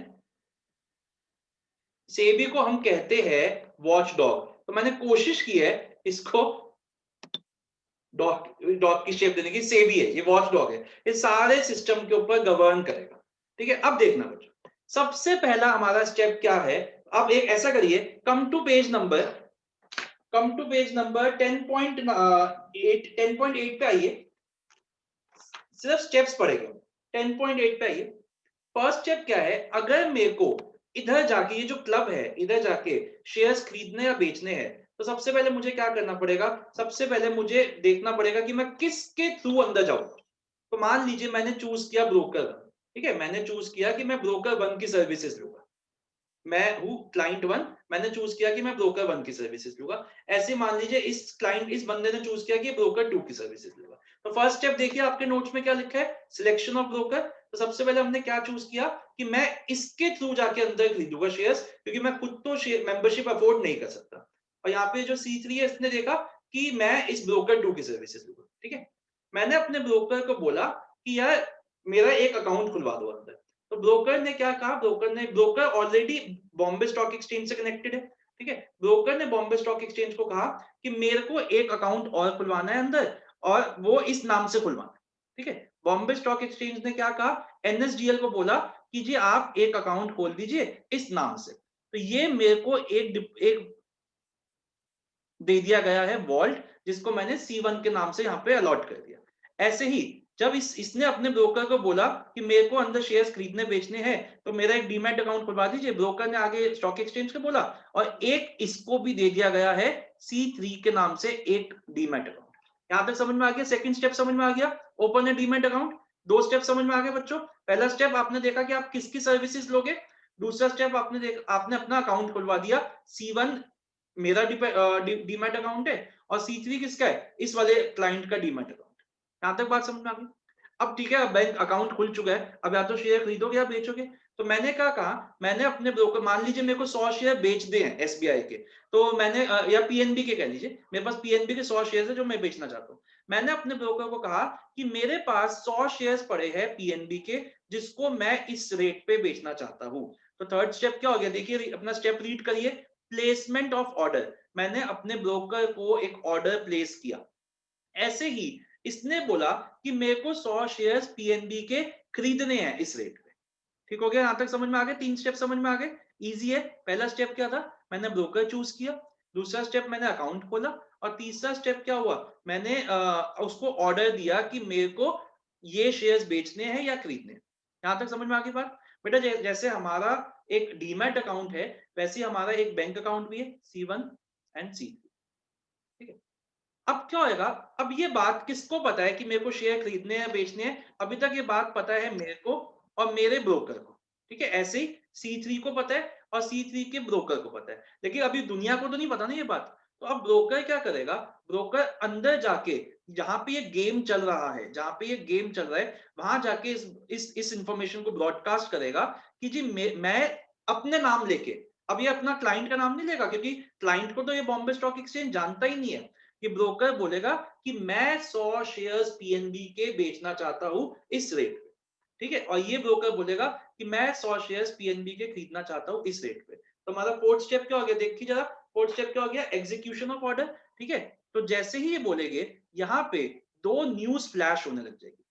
Speaker 1: सेबी को हम कहते हैं वॉच डॉग, तो मैंने कोशिश की है इसको डॉग की शेप देने की। सेबी है, ये वॉच डॉग है, ये सारे सिस्टम के ऊपर गवर्न करेगा। ठीक है, अब देखना बच्चों, सबसे पहला हमारा स्टेप क्या है। अब एक ऐसा करिए, कम टू पेज नंबर 10.8 पे आइए, सिर्फ स्टेप्स पढ़ेंगे। 10.8 पे आइए। फर्स्ट स्टेप क्या है, अगर मेरे को इधर जाके, ये जो क्लब है, इधर जाके शेयर्स खरीदने या बेचने हैं, तो सबसे पहले मुझे क्या करना पड़ेगा, सबसे पहले मुझे देखना पड़ेगा कि मैं किसके थ्रू अंदर जाऊं। तो मान लीजिए मैंने चूज किया ब्रोकर 1। ठीक है, मैंने चूज किया कि मैं ब्रोकर 1 की सर्विसेज लूंगा। मैं हूं क्लाइंट 1, मैंने चूज किया कि मैं ब्रोकर 1 की सर्विसेज लूंगा। ऐसे मान लीजिए इस बंदे ने चूज किया कि ब्रोकर 2 की सर्विसेज लूंगा। तो फर्स्ट स्टेप देखिए आपके नोट्स में क्या लिखा है, सिलेक्शन ऑफ ब्रोकर। तो सबसे पहले हमने क्या चूज किया कि मैं इसके थ्रू जाके अंदर खरीदूंगा शेयर्स, क्योंकि मैं खुद तो मेंबरशिप अफोर्ड नहीं कर सकता। और यहाँ पे जो C3 है, इसने देखा कि मैं इस ब्रोकर 2 की सर्विसेज लूंगा। ठीक है, मैंने अपने ब्रोकर को बोला कि यार मेरा एक अकाउंट खुलवा दो अंदर। तो ब्रोकर ने क्या कहा, broker already Bombay stock exchange से कनेक्टेड है, ठीक है। ब्रोकर ने बॉम्बे स्टॉक एक्सचेंज को कहा कि मेरे को एक अकाउंट और खुलवाना है अंदर, और वो इस नाम से खुलवाना है, ठीक है। बॉम्बे स्टॉक एक्सचेंज ने क्या कहा, एनएसडीएल को बोला कि जी आप एक अकाउंट खोल दीजिए इस नाम से। तो ये मेरे को एक दे दिया गया है वॉल्ट, जिसको मैंने C1 के नाम से यहाँ पे अलॉट कर दिया। ऐसे ही जब इसने अपने ब्रोकर को बोला कि मेरे को अंदर शेयर्स खरीदने बेचने हैं, तो मेरा एक डीमैट अकाउंट खुलवा दीजिए, ब्रोकर ने आगे स्टॉक एक्सचेंज को बोला, और एक इसको भी दे दिया गया है C3 के नाम से एक डीमैट अकाउंट। यहां तक समझ में आ गया? सेकंड स्टेप समझ में आ गया, ओपन ए डीमैट अकाउंट। 2 स्टेप समझ में आ गए बच्चों? पहला स्टेप आपने देखा कि आप किसकी सर्विसेज लोगे, दूसरा स्टेप आपने अपना अकाउंट खुलवा दिया। C1 मेरा डीमैट अकाउंट है, और C3 किसका है, इस वाले क्लाइंट का डीमैट अकाउंट। यहां तक बात समझ में आ गई? अब ठीक है, बैंक अकाउंट खुल चुका है, अब या तो शेयर खरीदोगे या बेचोगे। तो मैंने क्या कहा, मैंने अपने ब्रोकर, मान लीजिए मेरे को 100 शेयर बेचने हैं एसबीआई के, तो मैंने या पीएनबी के कह लीजिए, मेरे पास पीएनबी के 100 शेयर है जो मैं बेचना चाहता हूँ। मैंने अपने ब्रोकर को कहा कि मेरे पास 100 शेयर्स पड़े हैं पीएनबी के, जिसको मैं इस रेट पे बेचना चाहता हूँ। तो थर्ड स्टेप क्या हो गया, देखिए अपना स्टेप रीड करिए, प्लेसमेंट ऑफ ऑर्डर। मैंने अपने ब्रोकर को एक ऑर्डर प्लेस किया। ऐसे ही इसने बोला कि मेरे को 100 शेयर्स पीएनबी के खरीदने हैं इस रेट पे। ठीक हो गया? यहां तक समझ में आ गए? 3 स्टेप समझ में आ गए? इजी है। पहला स्टेप क्या था, मैंने ब्रोकर चूज किया, दूसरा स्टेप मैंने अकाउंट खोला, और तीसरा स्टेप क्या हुआ, मैंने उसको ऑर्डर दिया कि मेरे को ये शेयर्स बेचने हैं या खरीदने हैं। यहां तक समझ में आ गई बात? बेटा जैसे हमारा एक डीमैट अकाउंट है, वैसे ही हमारा एक बैंक अकाउंट भी है, C1 एंड C3। ठीक है, अब क्या होएगा, अब ये बात किसको पता है कि मेरे को शेयर खरीदने हैं बेचने हैं? अभी तक ये बात पता है मेरे को और मेरे ब्रोकर को, ठीक है। ऐसे ही C3 को पता है और C3 के ब्रोकर को पता है, लेकिन अभी दुनिया को तो नहीं पता ना ये बात। तो अब ब्रोकर क्या करेगा, ब्रोकर अंदर जाके जहां पे ये गेम चल रहा है, जहां पे ये गेम चल रहा है, वहां जाके इस इंफॉर्मेशन को ब्रॉडकास्ट करेगा कि जी मैं अपने नाम लेके, अब ये अपना क्लाइंट का नाम नहीं लेगा, क्योंकि क्लाइंट को तो ये बॉम्बे स्टॉक एक्सचेंज जानता ही नहीं है। कि ब्रोकर बोलेगा कि मैं 100 शेयर्स पीएनबी के बेचना चाहता हूं इस रेट पे, ठीक है, और ये ब्रोकर बोलेगा कि मैं 100 शेयर्स पीएनबी के खरीदना चाहता हूं इस रेट पे। तो हमारा फोर्थ स्टेप क्या हो गया, देखिए जरा, फोर्थ स्टेप क्या हो गया, एग्जीक्यूशन ऑफ ऑर्डर। ठीक है, तो जैसे ही ये बोलेंगे, यहाँ पे 2 न्यूज फ्लैश होने लग जाएगी।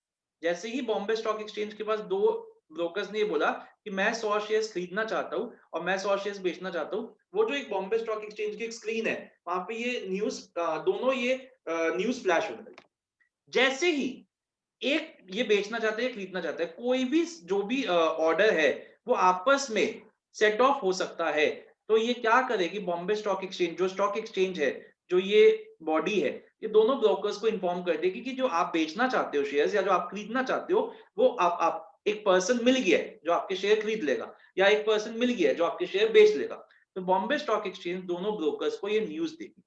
Speaker 1: जैसे ही बॉम्बे स्टॉक एक्सचेंज के पास 2 ब्रोकर्स ने ये बोला कि मैं 100 शेयर्स खरीदना चाहता हूं और मैं 100 शेयर्स बेचना चाहता हूं, वो जो एक बॉम्बे स्टॉक एक्सचेंज की एक स्क्रीन है, वहां पे ये न्यूज, दोनों ये न्यूज फ्लैश होने लगी। जैसे ही एक ये बेचना चाहते हैं, खरीदना चाहते हैं, कोई भी जो भी ऑर्डर है वो आपस में सेट ऑफ हो सकता है। तो ये क्या करेगी, बॉम्बे स्टॉक एक्सचेंज, जो स्टॉक एक्सचेंज है, जो ये बॉडी है, ये दोनों ब्रोकर्स को इन्फॉर्म कर देगी कि जो आप बेचना चाहते हो शेयर्स या जो आप खरीदना चाहते हो, वो आप एक पर्सन मिल गया है जो आपके शेयर खरीद लेगा, या एक पर्सन मिल गया है जो आपके शेयर बेच लेगा। तो बॉम्बे स्टॉक एक्सचेंज दोनों ब्रोकर्स को ये न्यूज देगी,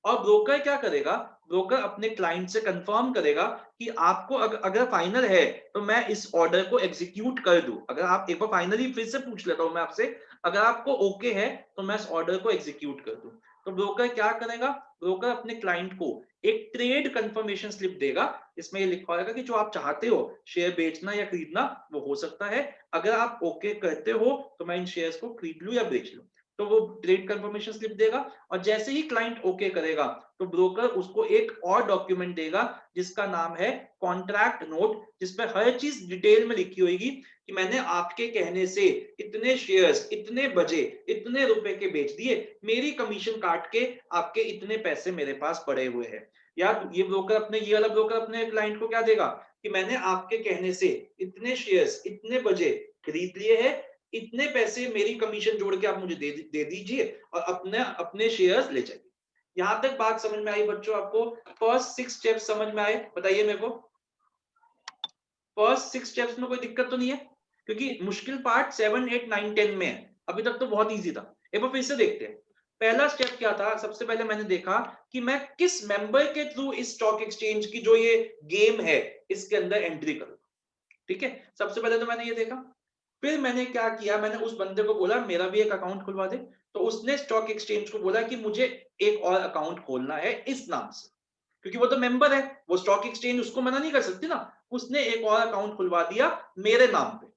Speaker 1: और ब्रोकर क्या करेगा, ब्रोकर अपने क्लाइंट से कंफर्म करेगा कि आपको अगर फाइनल है तो मैं इस ऑर्डर को एग्जीक्यूट कर दूं। अगर आप एक बार फाइनली फिर से पूछ लेता हूं मैं आपसे, अगर आपको ओके है तो मैं इस ऑर्डर को एग्जीक्यूट कर दूं। तो ब्रोकर क्या करेगा, ब्रोकर अपने क्लाइंट को एक ट्रेड कंफर्मेशन स्लिप देगा, इसमें ये लिखा होगा कि जो आप चाहते हो शेयर बेचना या खरीदना वो हो सकता है, अगर आप ओके कहते हो तो मैं इन शेयर्स को खरीद लूं या बेच लूं। तो वो ट्रेड कंफर्मेशन स्लिप देगा, और जैसे ही क्लाइंट ओके करेगा तो ब्रोकर उसको एक और डॉक्यूमेंट देगा जिसका नाम है कॉन्ट्रैक्ट नोट, जिसमें हर चीज डिटेल में लिखी होगी कि मैंने आपके कहने से इतने शेयर्स इतने बजे इतने रुपए के बेच दिए, मेरी कमीशन काट के आपके इतने पैसे मेरे पास पड़े हुए हैं। या ये ब्रोकर अपने, ये वाला ब्रोकर अपने क्लाइंट को क्या देगा कि मैंने आपके कहने से इतने शेयर्स इतने बजे खरीद लिए हैं, इतने पैसे मेरी कमीशन जोड़ के आप मुझे दे दीजिए और अपने अपने शेयर्स ले जाइए। यहां तक बात समझ में आई बच्चों? आपको फर्स्ट 6 स्टेप्स समझ में आए? बताइए मेरे को, फर्स्ट 6 स्टेप्स में कोई दिक्कत तो नहीं है? क्योंकि मुश्किल पार्ट 7, 8, 9, 10 में है, अभी तक तो बहुत इजी था। एक बार फिर से देखते हैं। पहला स्टेप क्या था, सबसे पहले मैंने देखा कि मैं किस मेंबर के थ्रू इस स्टॉक एक्सचेंज की जो ये गेम है इसके अंदर एंट्री करूं। ठीक है, सबसे पहले तो मैंने ये देखा। फिर मैंने क्या किया, मैंने उस बंदे को बोला मेरा भी एक अकाउंट खुलवा दे, तो उसने स्टॉक एक्सचेंज को बोला कि मुझे एक और अकाउंट खोलना है इस नाम से। क्योंकि वो तो मेंबर है, वो स्टॉक एक्सचेंज उसको मना नहीं कर सकती ना। उसने एक और अकाउंट खुलवा दिया मेरे नाम पे,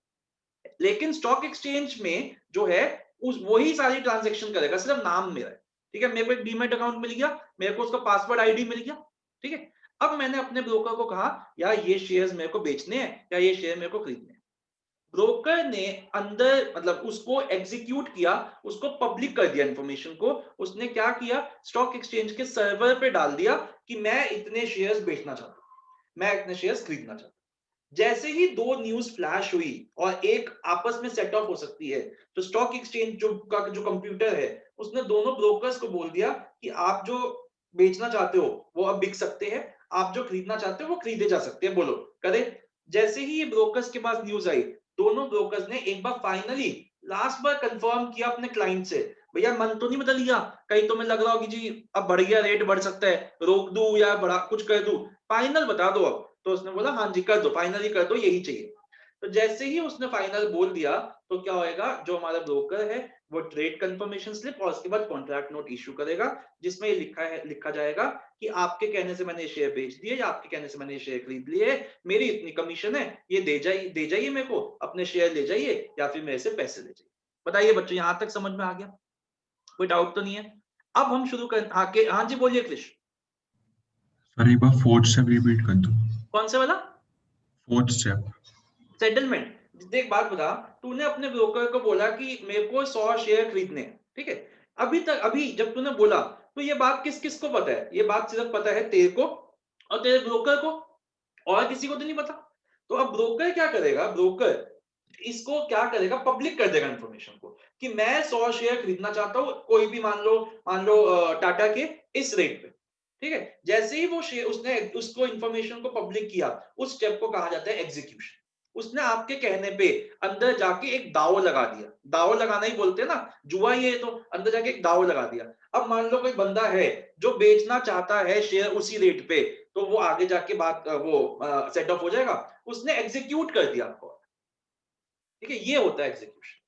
Speaker 1: लेकिन स्टॉक एक्सचेंज में जो है उस वही सारी ट्रांजैक्शन करेगा, सिर्फ नाम मेरा है। ठीक है, मेरे को एक डीमैट अकाउंट मिल गया, मेरे को उसका पासवर्ड आईडी मिल गया। ठीक है, अब मैंने अपने ब्रोकर को कहा यार ये शेयर्स मेरे को बेचने हैं या ये शेयर मेरे को खरीदने हैं। ब्रोकर ने अंदर मतलब उसको एग्जीक्यूट किया, उसको पब्लिक कर दिया इंफॉर्मेशन को। उसने क्या किया, स्टॉक एक्सचेंज के सर्वर पे डाल दिया कि मैं इतने शेयर्स बेचना चाहता हूं, मैं इतने शेयर्स खरीदना चाहता हूं। जैसे ही दो न्यूज फ्लैश हुई और एक आपस में सेट ऑफ हो सकती है, तो स्टॉक एक्सचेंज जो कंप्यूटर है उसने दोनों ब्रोकर्स को बोल दिया कि आप जो बेचना चाहते हो वो अब बिक सकते हैं, आप जो खरीदना चाहते हो वो खरीदे जा सकते हैं, बोलो करे। जैसे ही ये ब्रोकर्स के पास न्यूज आई, दोनों ब्रोकर्स ने एक बार फाइनली लास्ट बार कंफर्म किया अपने क्लाइंट से, भैया मन तो नहीं बदल लिया, कहीं तो मैं लग रहा हो कि जी अब बढ़ गया, रेट बढ़ सकता है, रोक दूं या बड़ा कुछ कर दूं, फाइनल बता दो अब। तो उसने बोला हाँ जी कर दो, फाइनली कर दो, यही चाहिए। तो जैसे ही उसने फाइनल बोल दिया, तो क्या होएगा, जो हमारा ब्रोकर है वो ट्रेड कंफर्मेशन स्लिप और उसके बाद कॉन्ट्रैक्ट नोट इशू करेगा, जिसमें ये लिखा जाएगा कि आपके कहने से मैंने शेयर बेच दिए या आपके कहने से मैंने शेयर खरीद लिए, मेरी इतनी कमीशन है, ये दे जाइए मेरे को, अपने शेयर ले जाइए या फिर मेरे से पैसे ले जाइए। बताइए बच्चों, यहां तक समझ में आ गया? कोई डाउट तो नहीं है? अब हम शुरू कर, हाँ जी बोलिए क्रिश।
Speaker 6: सर एक बार फोर्थ स्टेप रिपीट कर दो।
Speaker 1: कौन से वाला?
Speaker 6: Fourth step
Speaker 1: settlement. देख बात बता, तूने अपने ब्रोकर को बोला कि मेरे को 100 शेयर खरीदने हैं, ठीक है। अभी जब तूने बोला तो ये बात किस किस को पता है? ये बात सिर्फ पता है तेरे को और तेरे ब्रोकर को, और किसी को तो नहीं पता। तो अब ब्रोकर क्या करेगा, ब्रोकर इसको क्या करेगा, पब्लिक कर देगा इंफॉर्मेशन को कि मैं 100 शेयर खरीदना चाहता हूं, कोई भी मान लो टाटा के इस रेट पे। ठीक है, जैसे ही वो शेयर उसने उसको इंफॉर्मेशन को पब्लिक किया, उस स्टेप को कहा जाता है एग्जीक्यूशन। उसने आपके कहने पे अंदर जाके एक दाव लगा दिया, दाव लगाना ही बोलते हैं ना, जुआ ही है, तो अंदर जाके एक दाव लगा दिया। अब मान लो कोई बंदा है जो बेचना चाहता है शेयर उसी रेट पे, तो वो आगे जाके बात वो सेट ऑफ हो जाएगा, उसने एग्जीक्यूट कर दिया आपको। ठीक है, ये होता है एग्जीक्यूशन।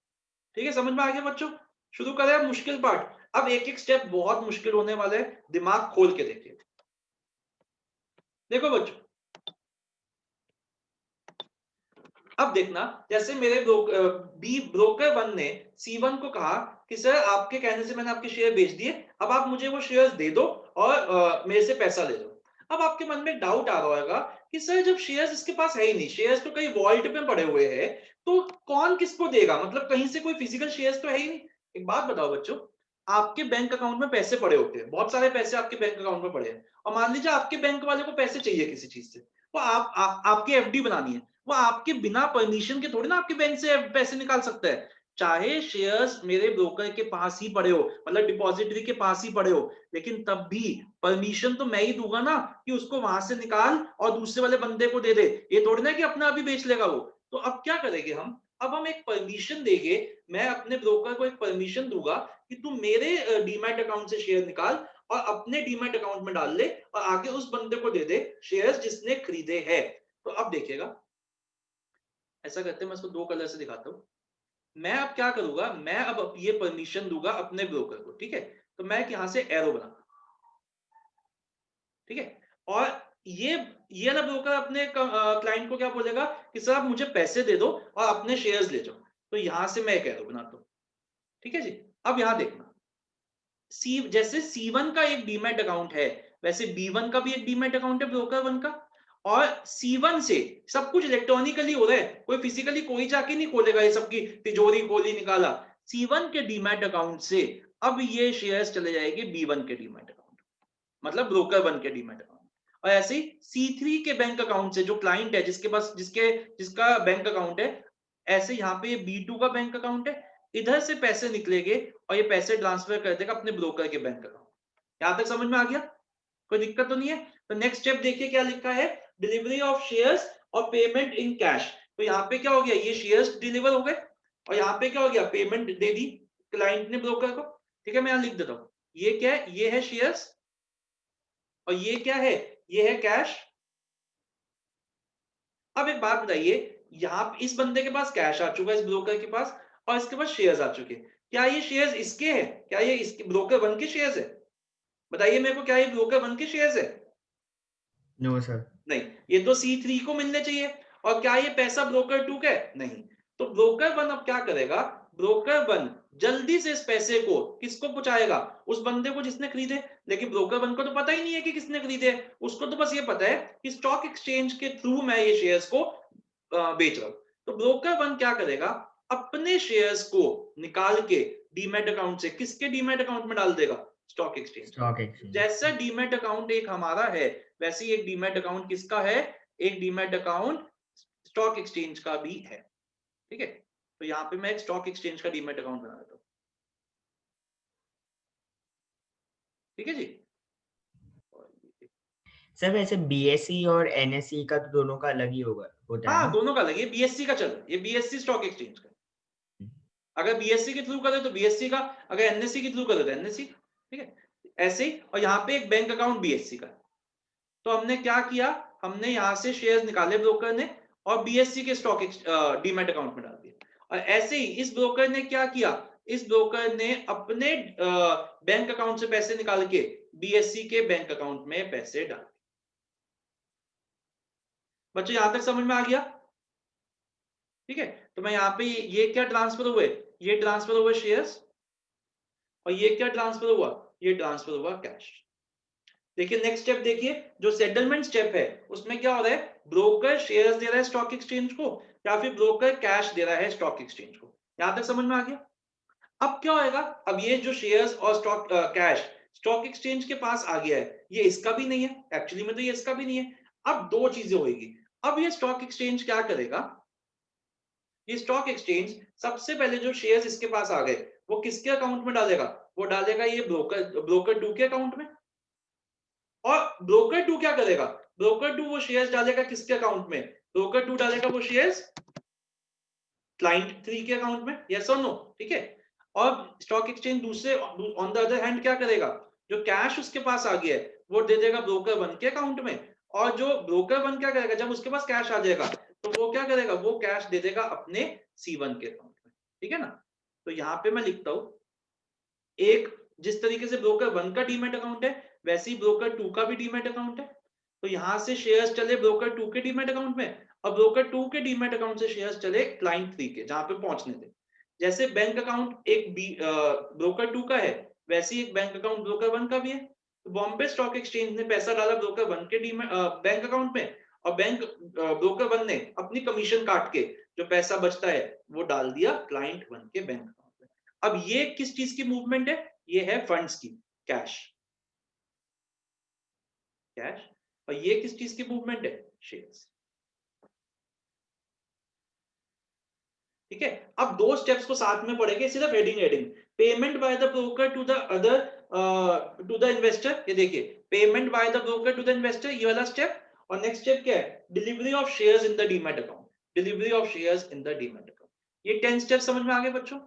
Speaker 1: ठीक है, समझ में आ गया बच्चों? शुरू करें अब मुश्किल पार्ट। अब एक एक स्टेप बहुत मुश्किल होने वाले हैं, दिमाग खोल के देखिए। देखो बच्चों, अब देखना, जैसे मेरे ब्रोकर 1 ने C1 को कहा कि सर आपके कहने से मैंने आपके शेयर बेच दिए, अब आप मुझे वो शेयर्स दे दो और मेरे से पैसा ले लो। अब आपके मन में डाउट आ रहा होगा कि सर जब शेयर्स इसके पास है ही नहीं, शेयर्स तो कहीं वॉल्ट में पड़े हुए हैं, तो कौन किसको देगा, मतलब कहीं से कोई फिजिकल शेयर्स तो है ही नहीं। एक बात बताओ बच्चों, आपके बैंक अकाउंट में पैसे पड़े होते हैं, बहुत सारे पैसे आपके बैंक अकाउंट में पड़े हैं, और मान लीजिए आपके बैंक वाले को पैसे चाहिए किसी चीज से, वो आपकी एफडी बनानी है, वो आपके बिना परमिशन के थोड़ी ना आपके बैंक से पैसे निकाल सकता है। चाहे शेयर्स मेरे ब्रोकर के पास ही पड़े हो, मतलब डिपॉजिटरी के पास ही पड़े हो, लेकिन तब भी परमिशन तो मैं ही दूंगा ना कि उसको वहां से निकाल और दूसरे वाले बंदे को दे दे, ये थोड़ी ना कि अपना अभी बेच लेगा वो। तो अब क्या करेंगे हम, अब हम एक परमिशन देंगे, मैं अपने ब्रोकर को एक परमिशन दूंगा कि तू मेरे डीमैट अकाउंट से शेयर निकाल और अपने डीमैट अकाउंट में डाल ले और आगे उस बंदे को दे दे शेयर्स जिसने खरीदे हैं। तो अब देखिएगा, ऐसा करते हैं, मैं इसको 2 कलर से दिखाता हूं। मैं अब क्या करूंगा, मैं अब ये परमिशन दूंगा अपने ब्रोकर को, ठीक है। तो मैं यहां से एरो बना, ठीक है, और ये वाला ब्रोकर अपने क्लाइंट को क्या बोलेगा कि सर आप मुझे पैसे दे दो और अपने शेयर्स ले जाओ। तो यहां से मैं एक एरो बनाता हूं, ठीक है जी। अब यहां देखना, जैसे C1 का एक डीमैट अकाउंट है, वैसे B1 का भी एक डीमैट अकाउंट है ब्रोकर 1 का, और C1 से सब कुछ इलेक्ट्रॉनिकली हो रहा है, कोई फिजिकली कोई जाके नहीं खोलेगा, ये सबकी तिजोरी खोली निकाला। C1 के डीमैट अकाउंट से अब ये शेयर्स चले जाएंगे B1 के डीमैट अकाउंट, मतलब ब्रोकर 1 के डीमैट अकाउंट। और ऐसे ही C3 के बैंक अकाउंट से, जो क्लाइंट है जिसके पास जिसका बैंक अकाउंट है, ऐसे यहाँ पे B2 का बैंक अकाउंट है, इधर से पैसे निकलेंगे और ये पैसे ट्रांसफर कर देगा अपने ब्रोकर के बैंक अकाउंट। यहां तक समझ में आ गया? कोई दिक्कत तो नहीं है? तो नेक्स्ट स्टेप देखिए क्या लिखा है, डिलीवरी ऑफ शेयर्स और पेमेंट इन कैश। तो यहाँ पे क्या हो गया, ये शेयर्स डिलीवर हो गए और यहाँ पे क्या हो गया, पेमेंट दे दी क्लाइंट ने ब्रोकर को। ठीक है, मैं यहां लिख देता हूं, ये क्या है, ये है शेयर्स और ये क्या है, ये है कैश। अब एक बात बताइए, यहाँ इस बंदे के पास कैश आ चुका है, इस ब्रोकर के पास, और इसके पास शेयर्स आ चुके हैं। क्या ये शेयर्स इसके हैं? क्या ये इसके ब्रोकर 1 के शेयर्स है? बताइए मेरे को, क्या ये ब्रोकर 1 के शेयर्स है?
Speaker 5: No sir.
Speaker 1: नहीं, ये तो C3 को मिलने चाहिए। और क्या ये पैसा ब्रोकर 2 का है? नहीं। तो ब्रोकर 1 अब क्या करेगा? ब्रोकर 1 जल्दी से इस पैसे को किसको पहुंचाएगा? उस बंदे को जिसने खरीदे। लेकिन ब्रोकर 1 को तो पता ही नहीं है कि किसने खरीदे, उसको तो बस ये पता है कि स्टॉक एक्सचेंज के थ्रू मैं ये शेयर्स को बेच रहा हूं। तो ब्रोकर 1 क्या करेगा? अपने शेयर्स को निकाल के डीमैट अकाउंट से किसके डीमैट अकाउंट में डाल देगा? Stock exchange.
Speaker 5: Stock exchange.
Speaker 1: जैसा डीमैट अकाउंट एक हमारा है, वैसे ही एक डीमैट अकाउंट किसका है? एक डीमैट अकाउंट स्टॉक एक्सचेंज का भी है। ठीक है, तो यहाँ पे मैं एक स्टॉक एक्सचेंज का डीमैट अकाउंट बना देता हूँ। ठीक है जी।
Speaker 5: सर वैसे बीएसई और एनएसई का तो दोनों का अलग ही होता है
Speaker 1: हाँ,
Speaker 5: ना?
Speaker 1: दोनों का अलग। ये बीएससी का चल रहा है, ये बीएससी स्टॉक एक्सचेंज का। अगर बीएससी के थ्रू करे तो बीएससी का, अगर एनएससी के थ्रू करे तो एनएससी। ठीक है, ऐसे ही। और यहाँ पे एक बैंक अकाउंट बीएससी का। तो हमने क्या किया? हमने यहाँ से शेयर्स निकाले ब्रोकर ने और बीएससी के स्टॉक डीमैट अकाउंट में डाल दिया। और ऐसे ही इस ब्रोकर ने क्या किया? इस ब्रोकर ने अपने बैंक अकाउंट से पैसे निकाल के बीएससी के बैंक अकाउंट में पैसे डाल दिए। बच्चों यहां तक समझ में आ गया? ठीक है, तो मैं यहाँ पे ये क्या ट्रांसफर हुए? ये ट्रांसफर हुए शेयर्स। और ये क्या ट्रांसफर हुआ? ये ट्रांसफर हुआ कैश। देखिए नेक्स्ट स्टेप देखिए, जो सेटलमेंट स्टेप है उसमें क्या हो रहा है? ब्रोकर शेयर्स दे रहा है स्टॉक एक्सचेंज को या फिर ब्रोकर कैश दे रहा है स्टॉक एक्सचेंज को। यहां तक समझ में आ गया? अब क्या होएगा? अब ये जो शेयर्स और स्टॉक कैश स्टॉक एक्सचेंज के पास आ गया है, ये इसका भी नहीं है, एक्चुअली में तो ये इसका भी नहीं है। अब दो चीजें होगी। अब ये स्टॉक एक्सचेंज क्या करेगा? ये स्टॉक एक्सचेंज सबसे पहले जो शेयर्स इसके पास आ गए वो किसके अकाउंट में डालेगा? वो डालेगा ये ब्रोकर 2 के अकाउंट में। और ब्रोकर 2 क्या करेगा? ब्रोकर 2 वो शेयर्स डालेगा किसके अकाउंट में? ब्रोकर 2 डालेगा वो शेयर्स क्लाइंट 3 के अकाउंट में। यस और नो? ठीक है। और स्टॉक एक्सचेंज दूसरे ऑन द अदर हैंड क्या करेगा? जो कैश उसके पास आ गया है वो दे देगा ब्रोकर 1 के अकाउंट में। और जो ब्रोकर 1 क्या करेगा? जब उसके पास कैश आ जाएगा तो वो क्या करेगा? वो कैश दे देगा अपने C1 के अकाउंट में। ठीक है ना? तो यहाँ पे मैं लिखता हूं, एक जिस तरीके से ब्रोकर 1 का डीमैट अकाउंट है वैसे ही ब्रोकर 2 का भी डीमैट अकाउंट है। तो यहां से शेयर्स चले ब्रोकर 2 के डीमैट अकाउंट में और ब्रोकर 2 के डीमैट अकाउंट से शेयर्स चले क्लाइंट 3 के, जहां पे पहुंचने थे। जैसे बैंक अकाउंट एक ब्रोकर 2 का है वैसे ही एक बैंक अकाउंट ब्रोकर 1 का भी है। तो बॉम्बे स्टॉक एक्सचेंज ने पैसा डाला ब्रोकर 1 के बैंक अकाउंट में और ब्रोकर 1 ने अपनी कमीशन काट के जो पैसा बचता है वो डाल दिया क्लाइंट 1 के बैंक अकाउंट में। अब ये किस चीज की मूवमेंट है? ये है फंड्स की, कैश। और ये किस चीज की मूवमेंट है? शेयर्स। ठीक है, अब दो स्टेप्स को साथ में पढ़ेंगे, सिर्फ heading heading. Payment by the broker to the other to the investor. ये देखिए, payment by the broker to the investor, ये वाला स्टेप। और नेक्स्ट स्टेप क्या है? Delivery of shares in the demat account. Delivery of shares in the demat account. ये 10 step समझ में आ गए बच्चों?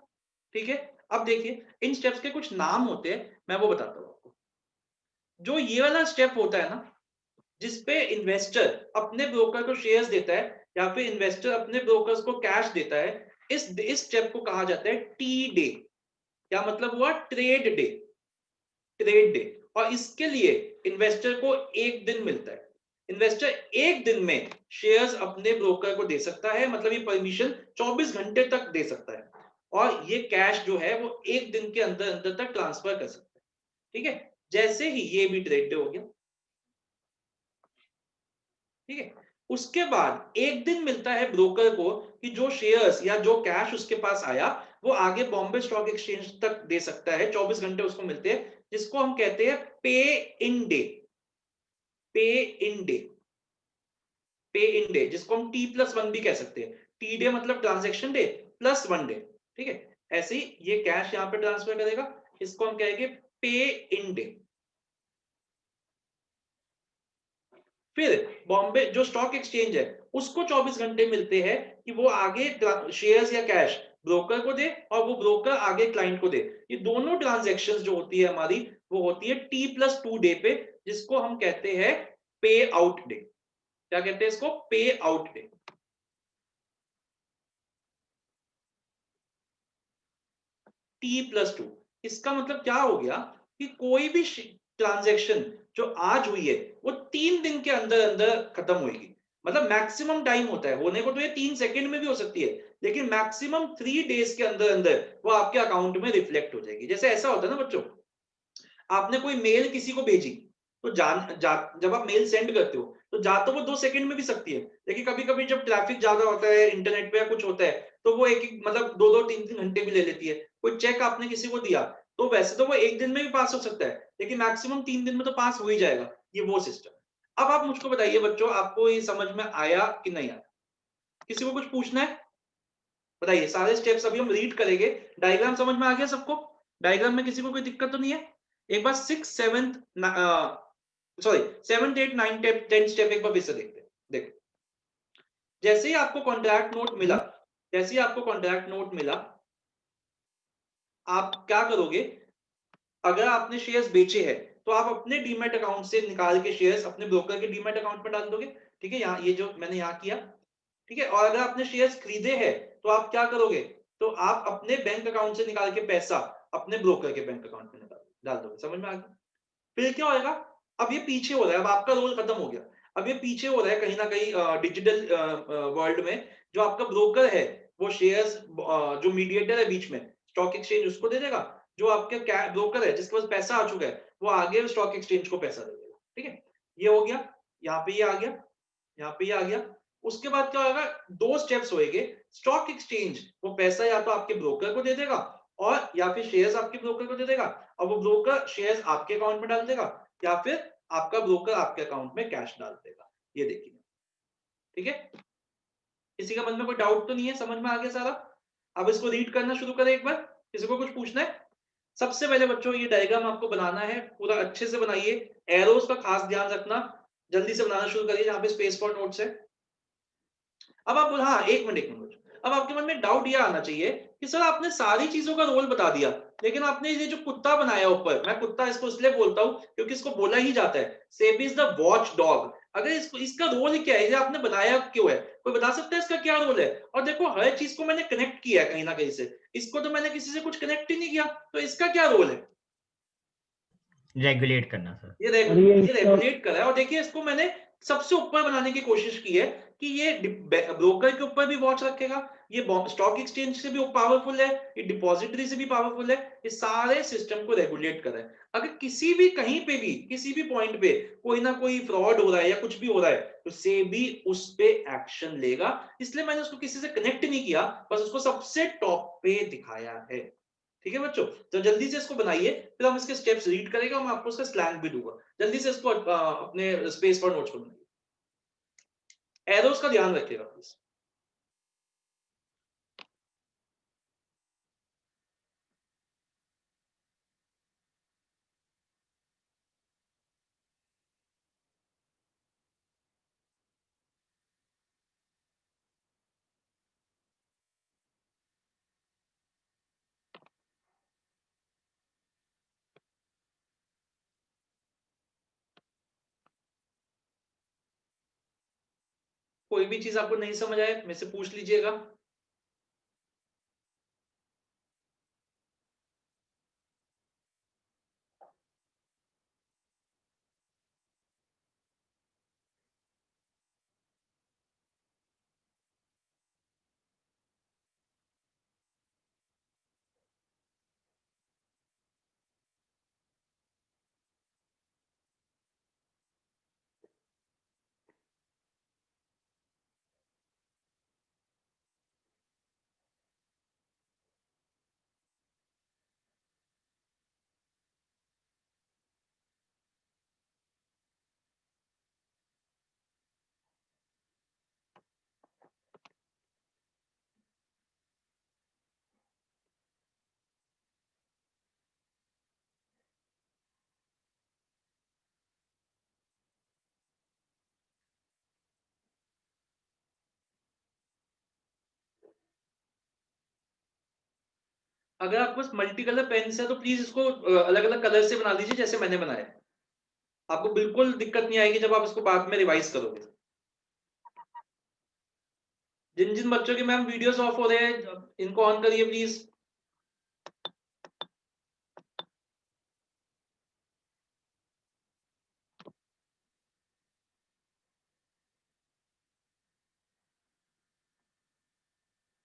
Speaker 1: ठीक है, अब देखिए इन स्टेप्स के कुछ नाम होते हैं, मैं वो बताता हूं आपको। जो ये वाला स्टेप होता है ना, जिसपे इन्वेस्टर अपने ब्रोकर को शेयर्स देता है या फिर इन्वेस्टर अपने ब्रोकर्स को कैश देता है, इस स्टेप को कहा जाता है टी डे। क्या मतलब हुआ? Trade day. Trade day. और इसके लिए इन्वेस्टर को एक दिन मिलता है। इन्वेस्टर एक दिन में शेयर्स अपने ब्रोकर को दे सकता है, मतलब ये परमिशन 24 घंटे तक दे सकता है। और ये कैश जो है वो एक दिन के अंदर अंदर तक ट्रांसफर कर सकता है। ठीक है, जैसे ही ये भी ट्रेड डे हो गया। ठीक है, उसके बाद एक दिन मिलता है ब्रोकर को कि जो शेयर्स या जो कैश उसके पास आया वो आगे बॉम्बे स्टॉक एक्सचेंज तक दे सकता है। 24 घंटे उसको मिलते हैं, जिसको हम कहते हैं पे इन डे। पे इन डे। पे इन डे, जिसको हम T+1 भी कह सकते हैं। टी डे मतलब ट्रांजेक्शन डे प्लस 1 डे। ठीक है, ऐसे ही ये कैश यहां पे ट्रांसफर करेगा, इसको हम कहेंगे पे इन डे। फिर बॉम्बे जो स्टॉक एक्सचेंज है उसको 24 घंटे मिलते हैं कि वो आगे शेयर्स या कैश ब्रोकर को दे और वो ब्रोकर आगे क्लाइंट को दे। ये दोनों ट्रांजैक्शंस जो होती है हमारी वो होती है T+2 डे पे, जिसको हम कहते हैं पे आउट डे। क्या कहते हैं इसको? पे आउट डे। T+2 इसका मतलब क्या हो गया कि कोई भी ट्रांजैक्शन जो आज हुई है वो 3 दिन के अंदर अंदर खत्म होगी। मतलब मैक्सिमम टाइम होता है, होने को तो ये 3 सेकंड में भी हो सकती है, लेकिन मैक्सिमम 3 डेज के अंदर अंदर वो आपके अकाउंट में रिफ्लेक्ट हो जाएगी। जैसे ऐसा होता है ना बच्चों, आपने कोई मेल किसी को भेजी, तो जब आप मेल सेंड करते हो तो जा तो वो 2 सेकंड में भी सकती है, लेकिन कभी कभी जब ट्रैफिक ज्यादा होता है इंटरनेट पे या कुछ होता है, तो वो एक मतलब 2-2 3-3 घंटे भी ले लेती है। कोई चेक आपने किसी को दिया, तो वैसे तो वो 1 दिन में भी पास हो सकता है, लेकिन मैक्सिमम 3 दिन में तो पास हो ही जाएगा। ये वो सिस्टम। अब आप मुझको बताइए बच्चों, आपको ये समझ में आया कि नहीं आया? किसी को कुछ पूछना है? बताइए। सारे स्टेप्स अभी हम रीड करेंगे। डायग्राम समझ में आ गया सबको? डायग्राम में किसी को कोई दिक्कत तो नहीं है? एक बार 6 7 सॉरी 7 8 9 10 स्टेप एक बार फिर से देखते हैं। देखो, जैसे ही आपको कॉन्ट्रैक्ट नोट मिला, जैसे ही आपको कॉन्ट्रैक्ट नोट मिला, आप क्या करोगे? अगर आपने शेयर्स बेचे हैं, तो आप अपने डीमैट अकाउंट से निकाल के शेयर्स अपने ब्रोकर के डीमैट अकाउंट में डाल दोगे। ठीक है, यहाँ ये जो मैंने यहाँ किया, ठीक है। और अगर आपने शेयर्स खरीदे हैं, तो आप क्या करोगे? तो आप अपने बैंक अकाउंट से निकाल के पैसा अपने ब्रोकर के बैंक अकाउंट में डाल दोगे। समझ में आ गया? फिर क्या होएगा? अब ये पीछे हो रहा है, अब आपका रोल खत्म हो गया। अब ये पीछे हो रहा है कहीं ना कहीं डिजिटल वर्ल्ड में। जो आपका ब्रोकर है, वो शेयर्स जो मीडिएटर है बीच में, स्टॉक एक्सचेंज, उसको दे देगा। जो आपके ब्रोकर है जिसके पास पैसा आ चुका है, वो आगे स्टॉक एक्सचेंज को पैसा दे देगा। ठीक है, ये हो गया। यहाँ पे ये आ गया, यहाँ पे ये आ गया। उसके बाद क्या होगा? 2 स्टेप्स होएंगे। स्टॉक एक्सचेंज वो पैसा या तो आपके ब्रोकर को दे देगा, और या फिर शेयर्स आपके ब्रोकर को दे देगा, और वो ब्रोकर शेयर्स आपके अकाउंट में डाल देगा, या फिर आपका ब्रोकर आपके अकाउंट में कैश डाल देगा। ये देखिए। ठीक है, किसी का मन में कोई डाउट तो नहीं है? समझ में आ गया सारा? अब इसको रीड करना शुरू करें एक बार। किसी को कुछ पूछना है? सबसे पहले बच्चों, ये डायग्राम आपको बनाना है, पूरा अच्छे से बनाइए। एरोस का खास ध्यान रखना। जल्दी से बनाना शुरू करिए जहां पे स्पेस फॉर नोट्स है। अब आप हाँ, एक मिनट। अब आपके मन में डाउट ये आना चाहिए कि सर आपने सारी चीजों का रोल बता दिया, लेकिन आपने ये जो कुत्ता बनाया ऊपर, मैं कुत्ता इसको इसलिए बोलता हूँ क्योंकि इसको बोला ही जाता है, SEBI is the watch dog. अगर इसको, इसका रोल क्या है, ये आपने बनाया क्यों है? कोई बता सकता है इसका क्या रोल है? और देखो, हर चीज को मैंने कनेक्ट किया है कहीं ना कहीं से। इसको तो मैंने किसी से कुछ कनेक्ट ही नहीं किया, तो इसका क्या रोल है?
Speaker 5: रेगुलेट करना सर।
Speaker 1: ये रेगुलेट करा है। और देखिए, इसको मैंने सबसे ऊपर बनाने की कोशिश की है कि ये ब्रोकर के ऊपर भी वॉच रखेगा, ये स्टॉक एक्सचेंज से भी पावरफुल है, ये डिपॉजिटरी से भी पावरफुल है। ये सारे सिस्टम को रेगुलेट कर रहा है। अगर किसी भी कहीं पे भी किसी भी पॉइंट पे कोई ना कोई फ्रॉड हो रहा है या कुछ भी हो रहा है, तो सेबी उस पे एक्शन लेगा। इसलिए मैंने उसको किसी से कनेक्ट नहीं किया, बस उसको सबसे टॉप पे दिखाया है। ठीक है बच्चों, तो जल्दी से इसको बनाइए, फिर हम इसके स्टेप्स रीड करेंगे और मैं आपको उसका स्लैंग भी दूंगा। जल्दी से इसको अपने स्पेस फॉर नोट्स को बनाइए। एरोस का ध्यान रखिएगा प्लीज। कोई भी चीज आपको नहीं समझ आए मेरे से पूछ लीजिएगा। अगर आपके पास मल्टी कलर पेन्स है तो प्लीज इसको अलग अलग कलर से बना दीजिए जैसे मैंने बनाया। आपको बिल्कुल दिक्कत नहीं आएगी जब आप इसको बाद में रिवाइज करोगे। जिन जिन बच्चों के मैम वीडियोस ऑफ हो रहे हैं, इनको ऑन करिए प्लीज।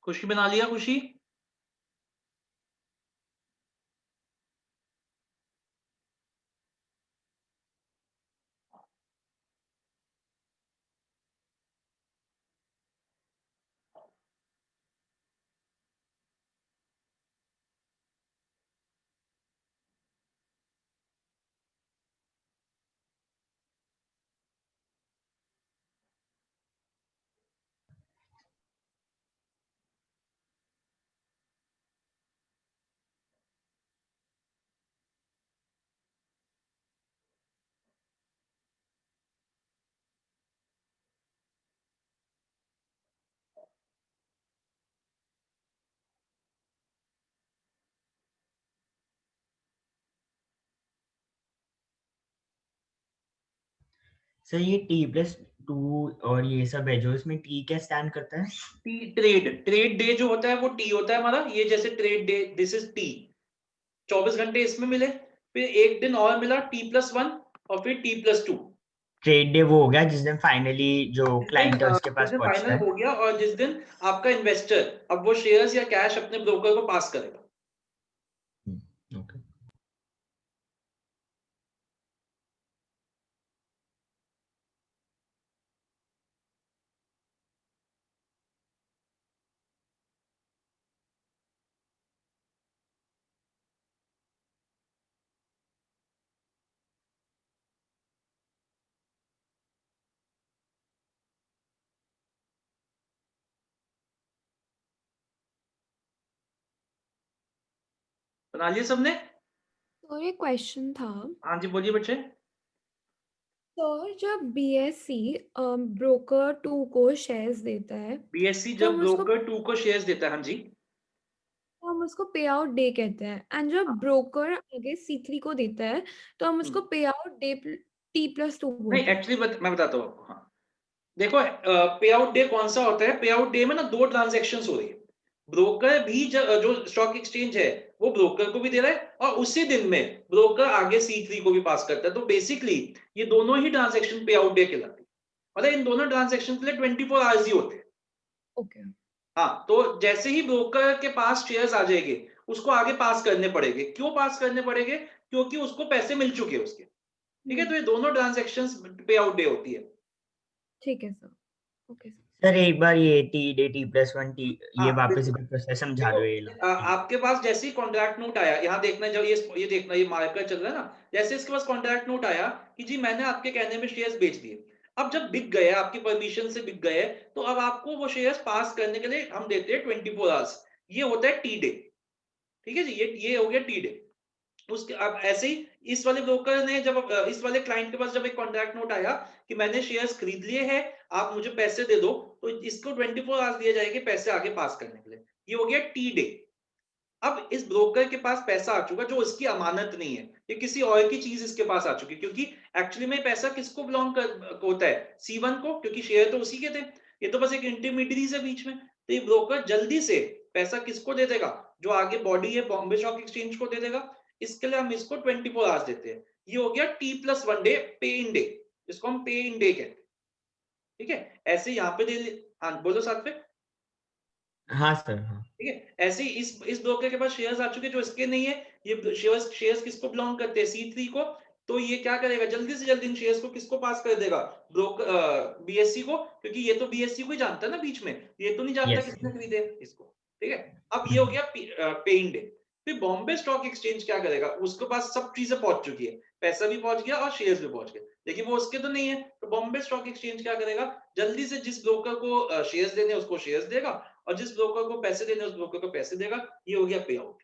Speaker 1: खुशी बना लिया? खुशी
Speaker 5: सर ये T+2 और ये सब है जो इसमें T क्या स्टैंड करता है?
Speaker 1: ट्रेड डे जो होता है वो टी होता है हमारा। ये जैसे trade day, this is T. 24 घंटे इसमें मिले, फिर एक दिन और मिला T+1 और फिर T+2।
Speaker 5: ट्रेड डे वो हो गया जिस दिन फाइनली जो क्लाइंट है उसके
Speaker 1: जिस
Speaker 5: पास
Speaker 1: दिन
Speaker 5: पहुंचता
Speaker 1: फाइनल
Speaker 5: है।
Speaker 1: हो गया और जिस दिन आपका इन्वेस्टर अब वो शेयर्स या कैश अपने ब्रोकर को पास करेगा।
Speaker 5: ओके।
Speaker 1: बना लिए सबने?
Speaker 3: तो ये क्वेश्चन था,
Speaker 1: हाँ जी बोलिए बच्चे।
Speaker 3: तो जब बीएससी ब्रोकर 2 को शेयर्स देता है
Speaker 1: बीएससी
Speaker 3: तो
Speaker 1: जब
Speaker 3: हम उसको
Speaker 1: ब्रोकर 2 को शेयर्स देता है, हाँ जी,
Speaker 3: पे आउट डे कहते हैं, एंड जब ब्रोकर आगे C3 को देता है तो हम उसको पे आउट डे T+2
Speaker 1: नहीं
Speaker 3: बोलते हैं।
Speaker 1: एक्चुअली मैं बताता हूँ आपको। हाँ देखो, पे आउट डे कौन सा होता है? पे आउट डे में ना 2 ट्रांजैक्शंस हो रही है। ब्रोकर भी जो स्टॉक एक्सचेंज है वो ब्रोकर को भी दे रहा है और उसी दिन में ब्रोकर आगे C3 को भी पास करता है। तो बेसिकली ये दोनों ही ट्रांजैक्शन पे आउट डे कहलाती है। मतलब इन दोनों ट्रांजैक्शन के लिए 24 आवर्स ही होते हैं।
Speaker 3: ओके।
Speaker 1: हाँ, तो जैसे ही ब्रोकर के पास शेयर्स आ जाएंगे उसको आगे पास करने पड़ेंगे। क्यों पास करने पड़ेंगे? क्योंकि उसको पैसे मिल चुके हैं उसके। ठीक है, तो ये दोनों ट्रांजैक्शंस पे आउट डे होती है।
Speaker 3: ठीक है सर। Okay sir.
Speaker 5: सर एक बार ये T+1 T ये
Speaker 1: हाँ
Speaker 5: वापस
Speaker 1: बिल्कुल।
Speaker 5: एक प्रोसेस समझा
Speaker 1: देखो,
Speaker 5: दो ये
Speaker 1: आपके पास जैसे ही कॉन्ट्रैक्ट नोट आया, यहाँ देखना, जब ये देखना, ये मार्कर चल रहा है ना, जैसे इसके पास कॉन्ट्रैक्ट नोट आया कि जी मैंने आपके कहने में शेयर्स बेच दिए। अब जब बिक गए, आपकी परमिशन से बिक गए, तो अब आपको वो शेयर्स पास करने के लिए हम देते हैं 24 आवर्स। ये होता है टी डे। ठीक है जी, ये हो गया टी डे। उसके अब ऐसे ही इस वाले ब्रोकर ने जब इस वाले क्लाइंट के पास जब एक कॉन्ट्रैक्ट नोट आया कि मैंने शेयर्स खरीद लिए हैं, आप मुझे पैसे दे दो, तो इसको 24 आवर्स दिए जाएंगे पैसे आगे पास करने के लिए। ये हो गया टी डे। अब इस ब्रोकर के पास पैसा आ चुका जो उसकी अमानत नहीं है, ये किसी और की चीज इसके पास आ चुकी, क्योंकि एक्चुअली में पैसा किसको बिलोंग होता है? C1 को, क्योंकि शेयर तो उसी के थे। ये तो बस एक इंटरमीडियरी से बीच में। तो ये ब्रोकर जल्दी से पैसा किसको दे देगा? जो आगे बॉडी है बॉम्बे स्टॉक एक्सचेंज को दे देगा। इसके लिए हम इसको 24 आवर्स देते हैं। ये हो गया T+1 डे, पे इन डे, जिसको हम पे इन डे कहते हैं। ठीक है, ऐसे यहाँ पे हाँ बोलो साथ में।
Speaker 5: हाँ सर हाँ।
Speaker 1: ठीक है, ऐसे ही इस ब्रोकर के पास शेयर्स आ चुके जो इसके नहीं है। ये शेयर्स किसको बिलोंग करते हैं? C3 को। तो ये क्या करेगा? जल्दी से जल्दी इन शेयर्स को किसको पास कर देगा? ब्रोकर बीएससी को, क्योंकि ये तो बीएससी को ही जानता है ना बीच में, ये तो नहीं जानता
Speaker 5: यस
Speaker 1: किसने खरीदे इसको। ठीक है, अब ये हो गया पे इन डे। फिर बॉम्बे स्टॉक एक्सचेंज क्या करेगा? उसके पास सब चीजें पहुंच चुकी है, पैसा भी पहुंच गया और शेयर्स भी पहुंच गए, लेकिन वो उसके तो नहीं है। तो बॉम्बे स्टॉक एक्सचेंज क्या करेगा? जल्दी से जिस ब्रोकर को शेयर्स देने उसको शेयर्स देगा और जिस ब्रोकर को पैसे देने उस ब्रोकर को पैसे देगा। ये हो गया पे आउट।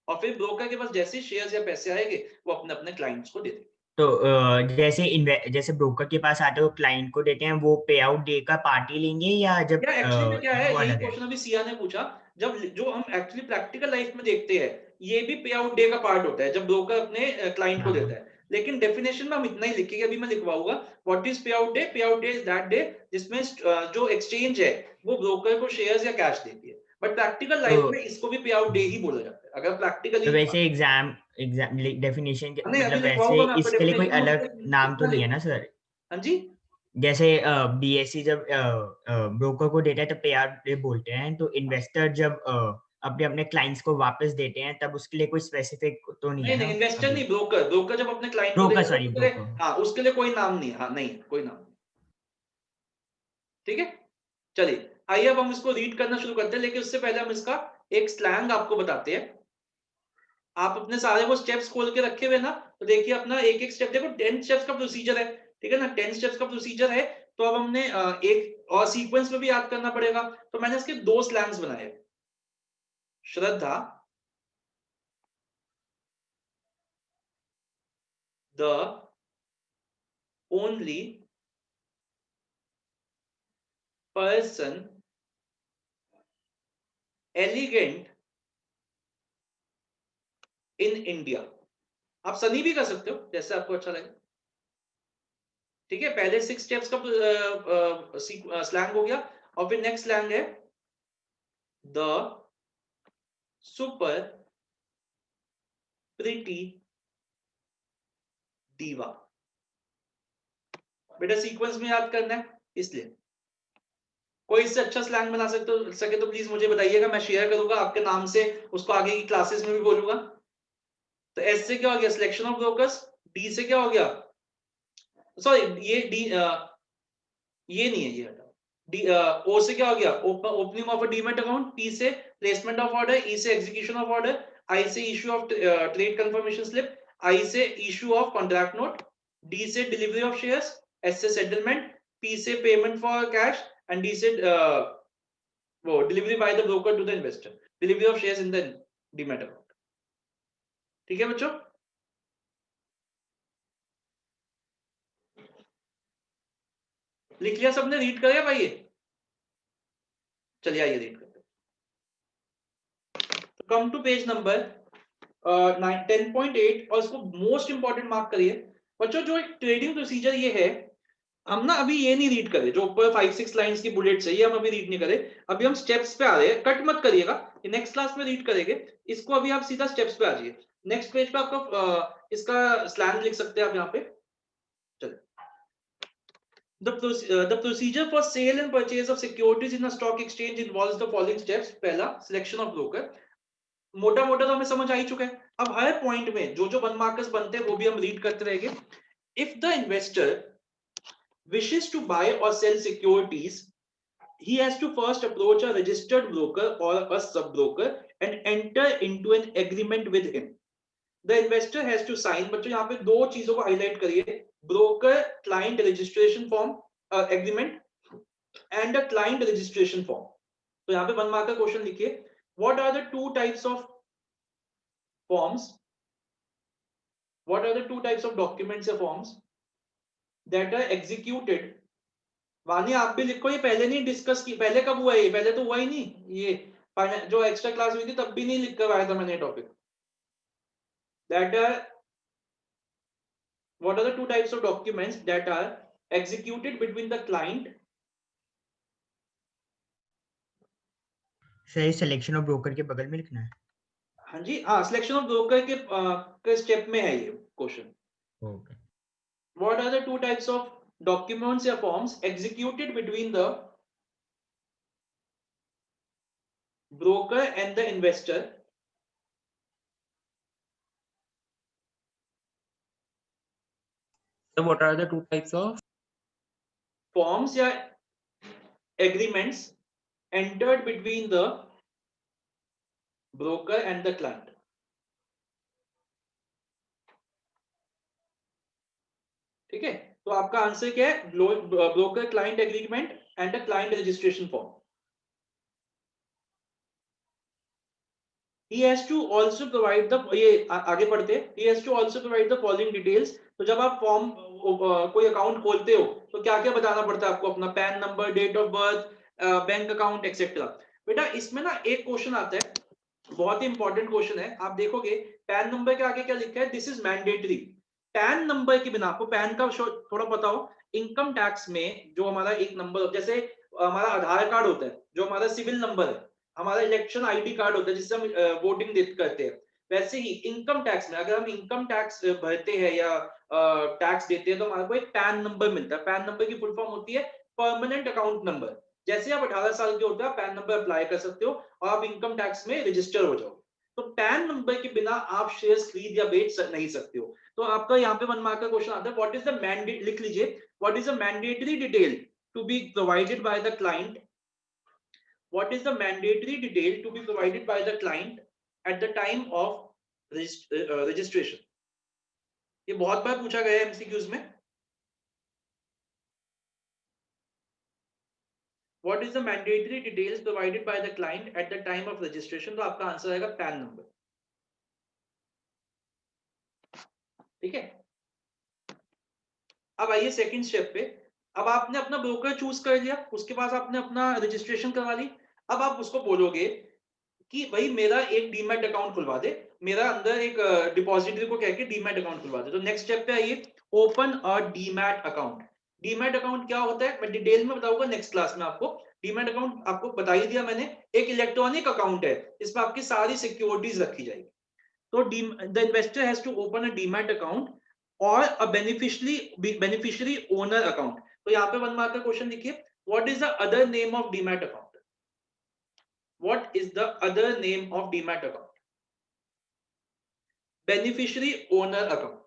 Speaker 1: और फिर ब्रोकर के पास जैसे शेयर्स या पैसे आएंगे वो अपने अपने क्लाइंट्स को दे देंगे।
Speaker 5: तो जैसे ब्रोकर के पास आते हो क्लाइंट को देते हैं वो पे आउट डे का पार्टी लेंगे या जब
Speaker 1: या एक्चुअली में क्या है,
Speaker 5: वो
Speaker 1: यही
Speaker 5: अलग है?
Speaker 1: क्वेश्चन अभी सिया ने पूछा। जब जो हम एक्चुअली प्रैक्टिकल लाइफ में देखते हैं, ये भी पे आउट डे का पार्ट होता है जब ब्रोकर अपने क्लाइंट को
Speaker 5: हाँ
Speaker 1: देता है। लेकिन डेफिनेशन में हम इतना ही लिखेंगे, अभी मैं लिखवाऊंगा। What is pay out day? Pay out day is that day जिसमें जो एक्सचेंज है वो ब्रोकर को शेयर्स या कैश देती है। बट प्रैक्टिकल लाइफ
Speaker 5: तो
Speaker 1: में इसको भी पे आउट डे ही बोला जाता है, अगर प्रैक्टिकली।
Speaker 5: वैसे एग्जाम डेफिनेशन
Speaker 1: नहीं अभी
Speaker 5: मतलब वैसे
Speaker 1: लिखवाऊंगा मैं आपको
Speaker 5: इसके लिए कोई
Speaker 1: डेफिनेशन,
Speaker 5: अलग नाम तो नहीं है ना सर?
Speaker 1: हाँ जी।
Speaker 5: जैसे बीएससी जब ब्रोकर को देता है तो पे आउट बोलते हैं, तो इन्वेस्टर जब अपने अपने क्लाइंट्स को वापस देते हैं तब उसके लिए कोई स्पेसिफिक तो नहीं है
Speaker 1: नहीं
Speaker 5: ना?
Speaker 1: इन्वेस्टर नहीं, ब्रोकर, ब्रोकर जब अपने क्लाइंट को
Speaker 5: ब्रोकर,
Speaker 1: देता है
Speaker 5: सॉरी,
Speaker 1: उसके लिए,
Speaker 5: ब्रोकर।
Speaker 1: हाँ उसके लिए कोई नाम नहीं है, हाँ नहीं कोई नाम नहीं। ठीक है, चलिए आइए अब हम इसको रीड करना शुरू करते हैं, लेकिन उससे पहले हम इसका एक स्लैंग आपको बताते हैं। आप अपने सारे वो स्टेप्स खोल के रखे हुए ना, तो देखिए अपना एक एक स्टेप देखो, 10 स्टेप्स का प्रोसीजर है, ठीक है ना, 10 स्टेप्स का प्रोसीजर है। तो अब हमने एक और सीक्वेंस में भी याद करना पड़ेगा, तो मैंने इसके 2 स्लैंग्स बनाए। Shraddha, the only person elegant in India. आप सनी भी कर सकते हो जैसे आपको अच्छा लगे। ठीक है, पहले 6 स्टेप्स का स्लैंग हो गया, और फिर नेक्स्ट स्लैंग है द सुपर प्रिटी दीवा। बेटा सीक्वेंस में याद करना है, इसलिए कोई इससे अच्छा स्लैंग बना सके तो प्लीज मुझे बताइएगा, मैं शेयर करूंगा आपके नाम से, उसको आगे की क्लासेस में भी बोलूंगा। तो एस से क्या हो गया, सिलेक्शन ऑफ ब्रोकर्स। डी से क्या हो गया, सॉरी ये डी ये नहीं है, ये हटाओ। डी ओ से क्या हो गया, opening of a demat account. P से प्लेसमेंट ऑफ ऑर्डर। ई से एग्जीक्यूशन ऑफ ऑर्डर। आई से issue of trade confirmation slip. I से issue of contract note. D से डिलीवरी ऑफ शेयर्स। एस से सेटलमेंट। पी से payment for cash. And D से वो delivery by the broker to the investor, delivery of shares in the demat account. ठीक है बच्चों, लिख लिया सबने, रीड करेगा भाई ये? चलिए आइए रीड करते हैं। कम टू पेज नंबर 10.8, और इसको मोस्ट इंपॉर्टेंट मार्क करिए बच्चों। जो एक ट्रेडिंग प्रोसीजर ये है, हम ना अभी ये नहीं रीड करें, जो ऊपर 5-6 लाइंस की बुलेट्स है ये हम अभी रीड नहीं करें। अभी हम स्टेप्स पे आ रहे हैं, कट मत करिएगा, नेक्स्ट क्लास में रीड करेंगे इसको। अभी आप सीधा स्टेप्स पे आ जाइए। नेक्स्ट पेज पे आपका इसका स्लैंग लिख सकते हैं आप यहाँ पे। चलिए, the procedure for sale and purchase of securities in a stock exchange involves the following steps। पहला, सिलेक्शन ऑफ ब्रोकर। मोटा मोटा तो हमें समझ आ ही चुका है। अब हर पॉइंट में जो जो 1 मार्कर्स बनते हैं वो भी हम रीड करते रहेंगे। If the investor wishes to buy or sell securities, he has to first approach a registered broker or a sub broker and enter into an agreement with him. The investor has to sign। बच्चों यहाँ पे 2 चीजों को highlight करिए, broker client registration form agreement and a client registration form. तो यहाँ पे 1 mark का क्वेश्चन लिखिए, what are the 2 types of forms, what are the 2 types of documents or forms that are executed। वानी आप भी लिखो, ये पहले नहीं डिस्कस की, पहले कब हुआ ये, पहले तो हुआ ही नहीं ये, जो एक्स्ट्रा क्लास हुई थी तब भी नहीं लिख कर आया था मैंने topic. that are what are the 2 types of documents that are executed between the client।
Speaker 5: सही, सिलेक्शन ऑफ ब्रोकर के बगल में लिखना है।
Speaker 1: हाँ जी, हाँ सिलेक्शन ऑफ ब्रोकर के स्टेप में है ये question.
Speaker 5: Okay.
Speaker 1: What are the 2 types of documents or forms executed between the broker and the investor।
Speaker 7: So what are the 2 types of
Speaker 1: forms या agreements entered between the broker and the client। ठीक है, तो आपका answer क्या है, broker client agreement and a client registration form. He has to also provide the, ये आगे पढ़ते हैं, he has to also provide the following details। तो जब आप फॉर्म कोई अकाउंट खोलते हो तो क्या क्या बताना पड़ता है आपको, अपना PAN number, date of birth, bank account etcetera. बेटा इसमें ना एक क्वेश्चन आता है, बहुत ही इंपॉर्टेंट क्वेश्चन है, आप देखोगे पैन नंबर के आगे क्या लिखा है, this is mandatory. Pan number के बिना, आपको पैन का थोड़ा पता हो, इनकम टैक्स में जो हमारा एक नंबर, जैसे हमारा आधार कार्ड होता है, जो हमारा सिविल नंबर है, हमारा इलेक्शन आईडी कार्ड होता है जिससे हम वोटिंग करते हैं, वैसे ही इनकम टैक्स में अगर हम इनकम टैक्स भरते हैं या टैक्स देते हैं तो हमारे को एक पैन नंबर मिलता है। पैन नंबर की फुल फॉर्म होती है परमानेंट अकाउंट नंबर। जैसे आप 18 साल के होते हो आप पैन नंबर अप्लाई कर सकते हो और आप इनकम टैक्स में रजिस्टर हो जाओगे। तो पैन नंबर के बिना आप शेयर्स खरीद या बेच नहीं सकते हो। तो आपका यहाँ पे 1 मार्क का क्वेश्चन आता है, व्हाट इज द मैंडेट, लिख लीजिए, what is the mandatory detail to be provided by the client, what is the mandatory detail to be provided by the client at the time of registration? ये बहुत बार पूछा गया है MCQs में। What is the mandatory details provided by the client at the time of registration? तो आपका answer आएगा pan number. ठीक है, अब आइए सेकंड स्टेप पे। अब आपने अपना ब्रोकर चूज कर लिया, उसके बाद आपने अपना रजिस्ट्रेशन करवा ली। अब आप उसको बोलोगे कि भाई मेरा एक डीमैट अकाउंट खुलवा दे, मेरा अंदर एक डिपॉजिटरी को कह के डीमैट अकाउंट खुलवा दे। तो नेक्स्ट स्टेप पे आइए, open a demat account. Demat account क्या होता है मैं डिटेल में बताऊंगा नेक्स्ट क्लास में आपको। डीमैट अकाउंट आपको बता ही दिया मैंने, एक इलेक्ट्रॉनिक अकाउंट है, इसमें आपकी सारी सिक्योरिटीज रखी जाएगी। तो the investor has to open a demat account और अ बेनिफिशियरी ओनर अकाउंट। तो यहाँ पे 1 मार्क का क्वेश्चन लिखिए, what is the other name of demat account? What is the other name of demat account? Beneficiary owner account.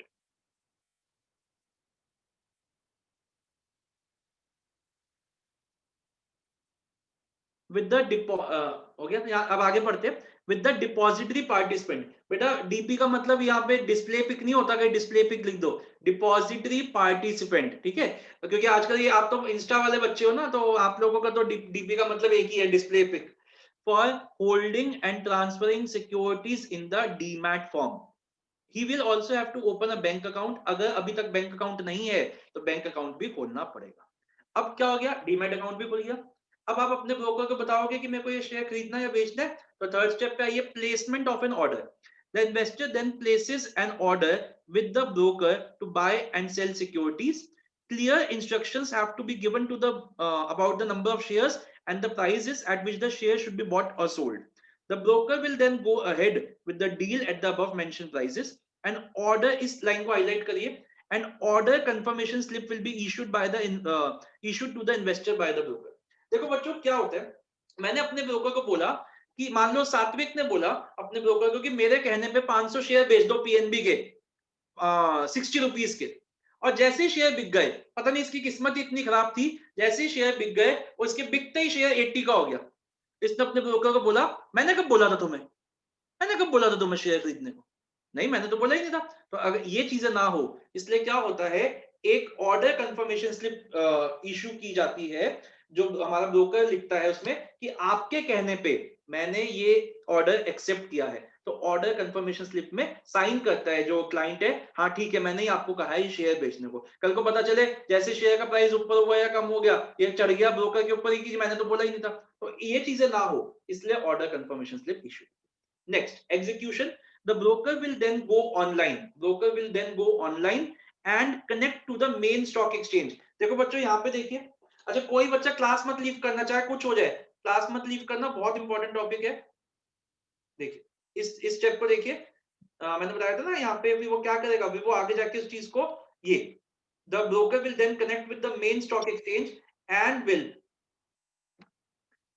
Speaker 1: With the हो गया। यहाँ अब आगे पढ़ते हैं, with the depository participant। बेटा डीपी का मतलब यहाँ पे डिस्प्ले पिक नहीं होता, कहीं डिस्प्ले पिक लिख दो, डिपॉजिटरी पार्टिसिपेंट। ठीक है, क्योंकि आजकल ये आप तो इंस्टा वाले बच्चे हो ना, तो आप लोगों का तो डीपी का मतलब एक ही है, display pic. For holding and transferring securities in the demat form, he will also have to open a bank account। अगर अभी तक बैंक अकाउंट नहीं है तो बैंक अकाउंट भी खोलना पड़ेगा। अब क्या हो गया, डीमैट अकाउंट भी खुल गया। अब आप अपने ब्रोकर को बताओगे कि मेरे को ये शेयर खरीदना या बेचना है। तो थर्ड स्टेप पे आइए, placement of an order. The investor then places an order with the broker to buy and sell securities. Clear instructions have to be given to the about the number of shares and the prices at which the share should be bought or sold. The broker will then go ahead with the deal at the above mentioned prices. An order is line को highlight करिए, an order confirmation slip will be issued by the issued to the investor by the broker। देखो बच्चों क्या होता है, मैंने अपने broker को बोला कि मान लो सात्विक ने बोला अपने ब्रोकर को कि मेरे कहने पे 500 शेयर बेच दो पीएनबी के 60 रुपीज के। और जैसे ही शेयर बिक गए, पता नहीं इसकी किस्मत इतनी खराब थी, जैसे ही शेयर बिक गए उसके बिकते ही शेयर 80 का हो गया। इसने अपने ब्रोकर को बोला, मैंने कब बोला था तुम्हें, मैंने कब बोला था तुम्हें शेयर खरीदने को? नहीं, मैंने तो बोला ही नहीं था। तो अगर ये चीजें ना हो, इसलिए क्या होता है, एक ऑर्डर कंफर्मेशन स्लिप इशू की जाती है, जो हमारा ब्रोकर लिखता है उसमें कि आपके कहने पे मैंने ये ऑर्डर एक्सेप्ट किया है। तो ऑर्डर कंफर्मेशन स्लिप में साइन करता है जो क्लाइंट है, हाँ ठीक है मैंने ही आपको कहा है ये शेयर बेचने को। कल को पता चले जैसे शेयर का प्राइस ऊपर हुआ या कम हो गया, ये चढ़ गया ब्रोकर के ऊपर ही कि मैंने तो बोला ही नहीं था। तो ये चीजें ना हो, इसलिए order confirmation slip issue. Next, execution. The broker will then go online. Broker will then go online and connect to the main stock exchange. देखो बच्चों यहाँ पे देखिए, अच्छा कोई बच्चा क्लास मत लीव करना, चाहे कुछ हो जाए, क्लास मत लीव करना, बहुत इंपॉर्टेंट टॉपिक है। देखिए इस स्टेप को देखिए, मैंने बताया था ना यहाँ पे भी वो क्या करेगा, भी वो आगे जाके उस चीज को, ये the broker will then connect with the main stock exchange and will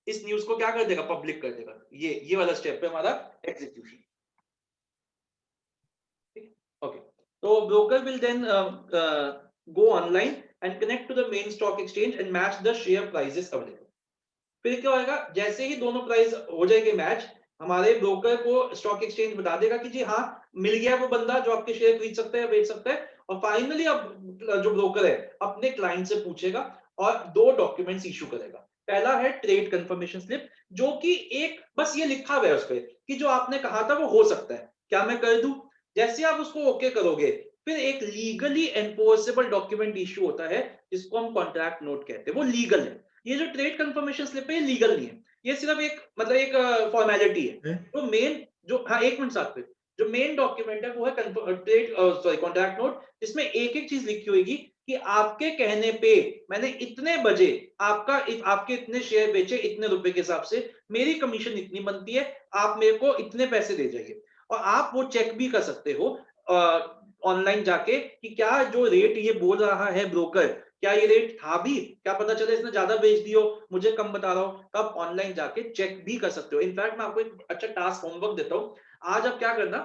Speaker 1: इस न्यूज को क्या कर देगा, पब्लिक कर देगा। ये वाला स्टेप है हमारा execution. Okay, so broker will then go online and connect to the main stock exchange and match the share prices available। फिर क्या होगा, जैसे ही दोनों प्राइस हो जाएंगे मैच, हमारे ब्रोकर को स्टॉक एक्सचेंज बता देगा कि जी हाँ मिल गया वो बंदा जो आपके शेयर खरीद सकता है, बेच सकता है। और फाइनली अब जो ब्रोकर है अपने क्लाइंट से पूछेगा और 2 डॉक्यूमेंट्स इशू करेगा। पहला है ट्रेड कंफर्मेशन स्लिप, जो कि एक बस ये लिखा हुआ है उस पर कि जो आपने कहा था वो हो सकता है, क्या मैं कर दूं? जैसे आप उसको ओके करोगे, फिर एक लीगली एनफोर्सेबल डॉक्यूमेंट इशू होता है जिसको हम कॉन्ट्रैक्ट नोट कहते हैं, वो लीगल है। ये जो ट्रेड कंफर्मेशन स्लिप है ये लीगल नहीं है, ये सिर्फ एक मतलब एक फॉर्मेलिटी है। तो मेन जो, हाँ एक मिनट साथ में, जो मेन डॉक्यूमेंट है वो है ट्रेड कॉन्ट्रैक्ट नोट, जिसमें एक एक चीज लिखी होगी कि आपके कहने पे मैंने इतने बजे आपके इतने शेयर बेचे, इतने रुपए के हिसाब से मेरी कमीशन इतनी बनती है, आप मेरे को इतने पैसे दे जाइए। और आप वो चेक भी कर सकते हो ऑनलाइन जाके कि क्या जो रेट ये बोल रहा है ब्रोकर, क्या ये रेट था भी, क्या पता चले इसने ज्यादा बेच दियो, मुझे कम बता रहा हूँ, तो आप ऑनलाइन जाके चेक भी कर सकते हो। इनफैक्ट मैं आपको एक अच्छा टास्क होमवर्क देता हूँ। आज आप क्या करना,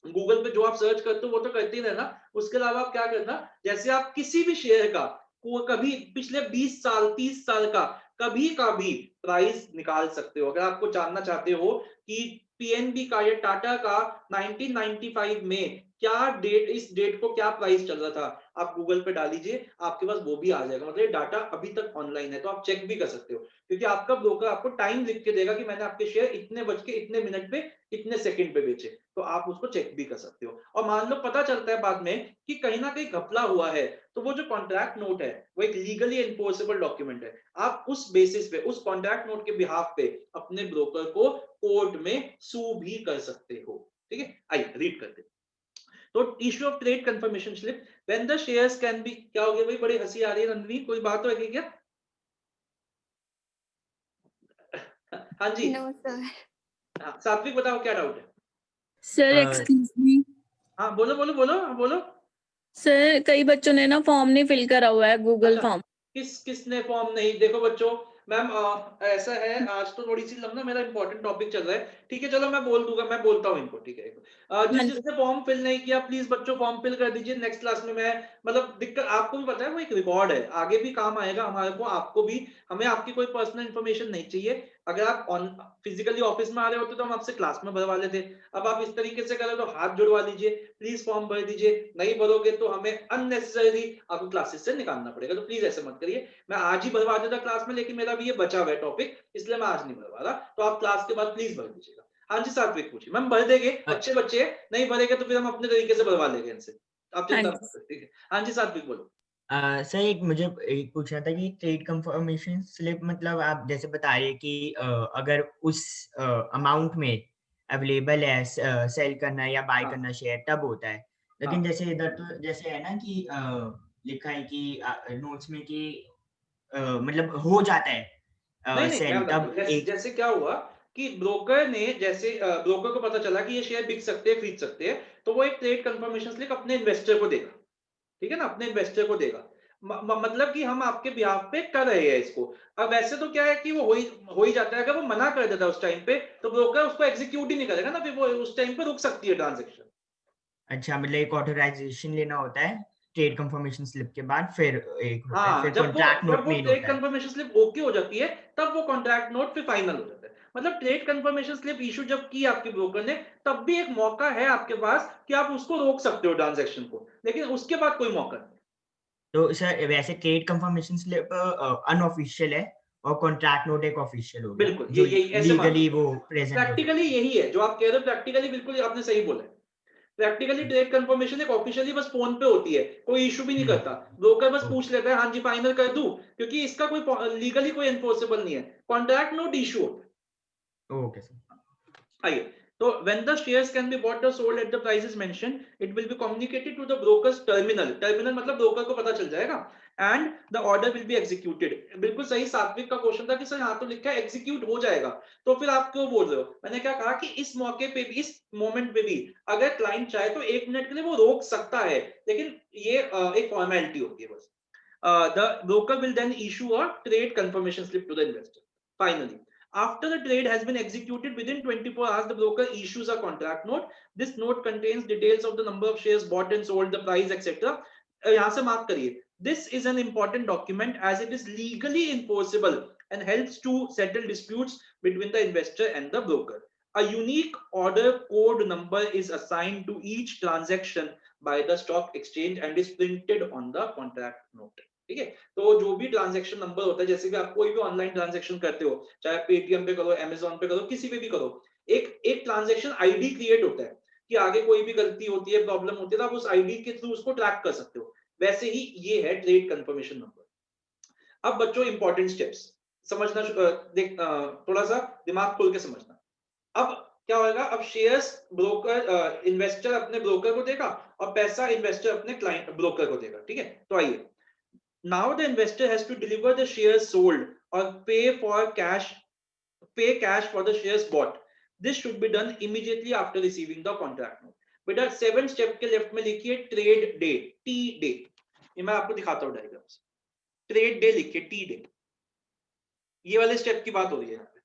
Speaker 1: गूगल पे जो आप सर्च करते हो वो तो करते ही रहना, उसके अलावा आप क्या करना, जैसे आप किसी भी शेयर का कभी पिछले 20 साल 30 साल का कभी का भी प्राइस निकाल सकते हो। अगर आपको जानना चाहते हो कि पीएनबी का या टाटा का 1995 में क्या डेट, इस डेट को क्या प्राइस चल रहा था, आप गूगल पे डाल लीजिए, आपके पास वो भी आ जाएगा। मतलब ये डाटा अभी तक ऑनलाइन है, तो आप चेक भी कर सकते हो, क्योंकि आपका ब्रोकर आपको टाइम लिख के देगा कि मैंने आपके शेयर इतने बज के इतने मिनट पे इतने सेकंड पे बेचे, तो आप उसको चेक भी कर सकते हो। और मान लो पता चलता है बाद में कि कहीं ना कहीं घपला हुआ है, तो वो जो कॉन्ट्रैक्ट नोट है वो एक लीगली एनफोर्सेबल डॉक्यूमेंट है। आप उस बेसिस पे, उस कॉन्ट्रैक्ट नोट के बिहाफ पे अपने ब्रोकर को कोर्ट में सू भी कर सकते हो। ठीक है, आइए रीड करते हैं। तो issue of trade confirmation slip when the shares can be, क्या हो गया भाई, बड़ी हंसी आ रही है नंदिनी, कोई बात तो है क्या? हाँ जी,
Speaker 2: नो सर।
Speaker 1: हाँ, सात्विक बताओ क्या डाउट है?
Speaker 4: सर
Speaker 5: अ,
Speaker 4: एक्सक्यूज मी
Speaker 1: हाँ बोलो बोलो बोलो, हाँ, बोलो।
Speaker 4: सर, कई बच्चों ने ना फॉर्म नहीं फिल करा हुआ है, गूगल
Speaker 1: अच्छा,
Speaker 4: फॉर्म।
Speaker 1: किसने फॉर्म नहीं, देखो बच्चों, मैम ऐसा है, आज तो थोड़ी सी लंबा मेरा इंपॉर्टेंट टॉपिक चल रहा है, ठीक है, चलो मैं बोल दूंगा, मैं बोलता हूँ इनको, ठीक है।
Speaker 4: हाँ जी।
Speaker 1: जिसने फॉर्म फिल नहीं किया प्लीज बच्चों फॉर्म फिल कर दीजिए, नेक्स्ट क्लास में मैं, मतलब दिक्कत आपको भी पता है, वो एक रिकॉर्ड है, आगे भी काम आएगा हमारे को, आपको भी, हमें आपकी कोई पर्सनल इन्फॉर्मेशन नहीं चाहिए। अगर आप फिजिकली ऑफिस में आ रहे होते तो हम आपसे क्लास में भरवा लेते, अब आप इस तरीके से करें तो हाथ जुड़वा लीजिए, प्लीज फॉर्म भर दीजिए, नहीं भरोगे तो हमें अननेसेसरी आपको क्लासेस से निकालना पड़ेगा, तो प्लीज ऐसे मत करिए। मैं आज ही भरवा देता क्लास में, लेकिन मेरा भी ये बचा हुआ है टॉपिक, इसलिए मैं आज नहीं भरवा रहा, तो आप क्लास के बाद प्लीज भर दीजिएगा। हाँ जी सात्विक पूछिए, मैम भर देंगे, अच्छे बच्चे नहीं भरेंगे तो फिर हम अपने तरीके से भरवा लेंगे इनसे, आप
Speaker 4: हाँ
Speaker 1: चिंता
Speaker 4: जी।
Speaker 1: मत करिए, ठीक है। हाँ जी सात्विक बोलो।
Speaker 5: सर एक मुझे एक पूछना था कि ट्रेड कंफर्मेशन स्लिप मतलब आप जैसे बता रहे हैं कि अगर उस अमाउंट में अवेलेबल है सेल करना या बाय
Speaker 1: हाँ
Speaker 5: करना शेयर तब होता है, लेकिन
Speaker 1: हाँ
Speaker 5: जैसे इधर तो जैसे है ना कि लिखा है कि नोट्स में कि मतलब हो जाता
Speaker 1: नहीं
Speaker 5: है
Speaker 1: नहीं, मैं
Speaker 5: सेल
Speaker 1: बताता
Speaker 5: तब
Speaker 1: हूँ, जैसे
Speaker 5: एक
Speaker 1: जैसे क्या हुआ कि ब्रोकर ने, जैसे ब्रोकर को पता चला कि ये शेयर बिक सकते हैं, खरीद सकते हैं, तो वो एक ट्रेड कंफर्मेशन स्लिप अपने इन्वेस्टर को देगा, ठीक है ना, अपने इन्वेस्टर को देगा। मतलब कि हम आपके ब्याह पे कर रहे हैं इसको। अब वैसे तो क्या है कि वो हो ही जाता है, अगर वो मना कर देता है उस टाइम पे तो ब्रोकर उसको एग्जीक्यूट ही नहीं करेगा ना, फिर वो उस टाइम पे रुक सकती है ट्रांजेक्शन।
Speaker 5: अच्छा मतलब एक ऑथराइजेशन लेना होता है ट्रेड कंफर्मेशन स्लिप के बाद, फिर एक होता है,
Speaker 1: हाँ,
Speaker 5: फिर कॉन्ट्रैक्ट
Speaker 1: जब
Speaker 5: नोट
Speaker 1: वो
Speaker 5: मेल
Speaker 1: ट्रेड
Speaker 5: होता है।
Speaker 1: कंफर्मेशन स्लिप ओके हो जाती है तब वो कॉन्ट्रैक्ट नोट फिर फाइनल हो जाता है। मतलब ट्रेड कंफर्मेशन स्लिप इशू जब की आपके ब्रोकर ने, तब भी एक मौका है आपके पास कि आप उसको रोक सकते हो ट्रांजेक्शन को, लेकिन उसके बाद कोई मौका नहीं।
Speaker 5: तो सर वैसे ट्रेड कंफर्मेशन स्लिप अनऑफिशियल है और कॉन्ट्रैक्ट नोट एक ऑफिशियल हो गया
Speaker 1: बिल्कुल, ये
Speaker 5: जो
Speaker 1: यही ऐसे मान लो,
Speaker 5: लीगली वो प्रेजेंट हो
Speaker 1: प्रैक्टिकली
Speaker 5: सकती है।
Speaker 1: यही है जो आप कह रहे हो, प्रैक्टिकली बिल्कुल आपने सही बोला है। प्रैक्टिकली ट्रेड कंफर्मेशन एक ऑफिशियली बस फोन पे होती है, कोई इशू भी नहीं करता, ब्रोकर बस पूछ लेता है हाँ जी फाइनल कर दूं, क्योंकि इसका कोई लीगली कोई एनफोर्सेबल नहीं है, कॉन्ट्रैक्ट नोट इशू होता है।
Speaker 5: Okay sir.
Speaker 1: आइए, तो when the shares can be bought or sold at the prices mentioned, it will be communicated to the broker's terminal, terminal मतलब ब्रोकर को पता चल जाएगा, and the order will be executed। बिल्कुल सही, सात्विक का क्वेश्चन था कि सर यहाँ तो लिखा है एग्जीक्यूट हो जाएगा, तो फिर आप क्यों बोल रहे हो? मैंने क्या कहा कि इस मौके पे भी, इस मोमेंट पे भी अगर क्लाइंट चाहे तो 1 मिनट के लिए वो रोक सकता है, लेकिन ये एक फॉर्मेलिटी होती है बस। The broker will then issue a trade confirmation slip to the investor. Finally, after the trade has been executed within 24 hours, the broker issues a contract note. This note contains details of the number of shares bought and sold, the price, etc. यहाँ से mark करिए, this is an important document as it is legally enforceable and helps to settle disputes between the investor and the broker. A unique order code number is assigned to each transaction by the stock exchange and is printed on the contract note. ठीक है, तो जो भी transaction number होता है, जैसे कि आप कोई भी ऑनलाइन ट्रांजैक्शन करते हो, चाहे पेटीएम पे करो, अमेजोन पे करो, किसी पे भी करो, एक ट्रांजैक्शन आईडी क्रिएट होता है कि आगे कोई भी गलती होती है, प्रॉब्लम होती है, तो आप उस आईडी के थ्रू उसको ट्रैक कर सकते हो। वैसे ही ये है ट्रेड कंफर्मेशन नंबर। अब बच्चों इंपॉर्टेंट स्टेप्स समझना, थोड़ा सा दिमाग खोल के समझना। अब क्या होगा, अब शेयर्स ब्रोकर, इन्वेस्टर अपने ब्रोकर को देगा और पैसा इन्वेस्टर अपने क्लाइंट ब्रोकर को देगा, ठीक है। तो आइए, now the investor has to deliver the shares sold or pay cash for the shares bought। This should be done immediately after receiving the contract note. बेटा 7 स्टेप के लेफ्ट में लिखिए ट्रेड डे, टी डे। ये मैं आपको दिखाता हूँ diagram से। ट्रेड डे लिखिए, टी डे। ये वाले स्टेप की बात हो रही है यहाँ पे,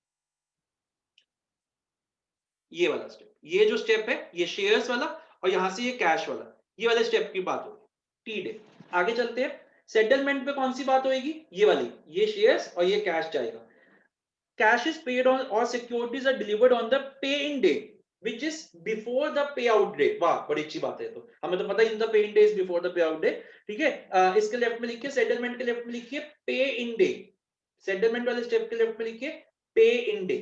Speaker 1: ये वाला स्टेप, ये जो स्टेप है ये शेयर्स वाला, और यहां से ये कैश वाला, ये वाले स्टेप की बात हो रही है, टी डे। आगे चलते हैं, सेटलमेंट पे कौन सी बात होगी, ये वाली, ये शेयर्स और ये कैश जाएगा। कैश इज पेड ऑन और securities are delivered on the pay in day which is before the payout day। वाह, बड़ी अच्छी बात है। तो हमें तो पता है in the pay in day is before the payout day, ठीक है। इसके लेफ्ट में लिखिए, सेटलमेंट के लेफ्ट में लिखिए पे इन डे, सेटलमेंट वाले स्टेप के लेफ्ट में लिखिए पे इन डे,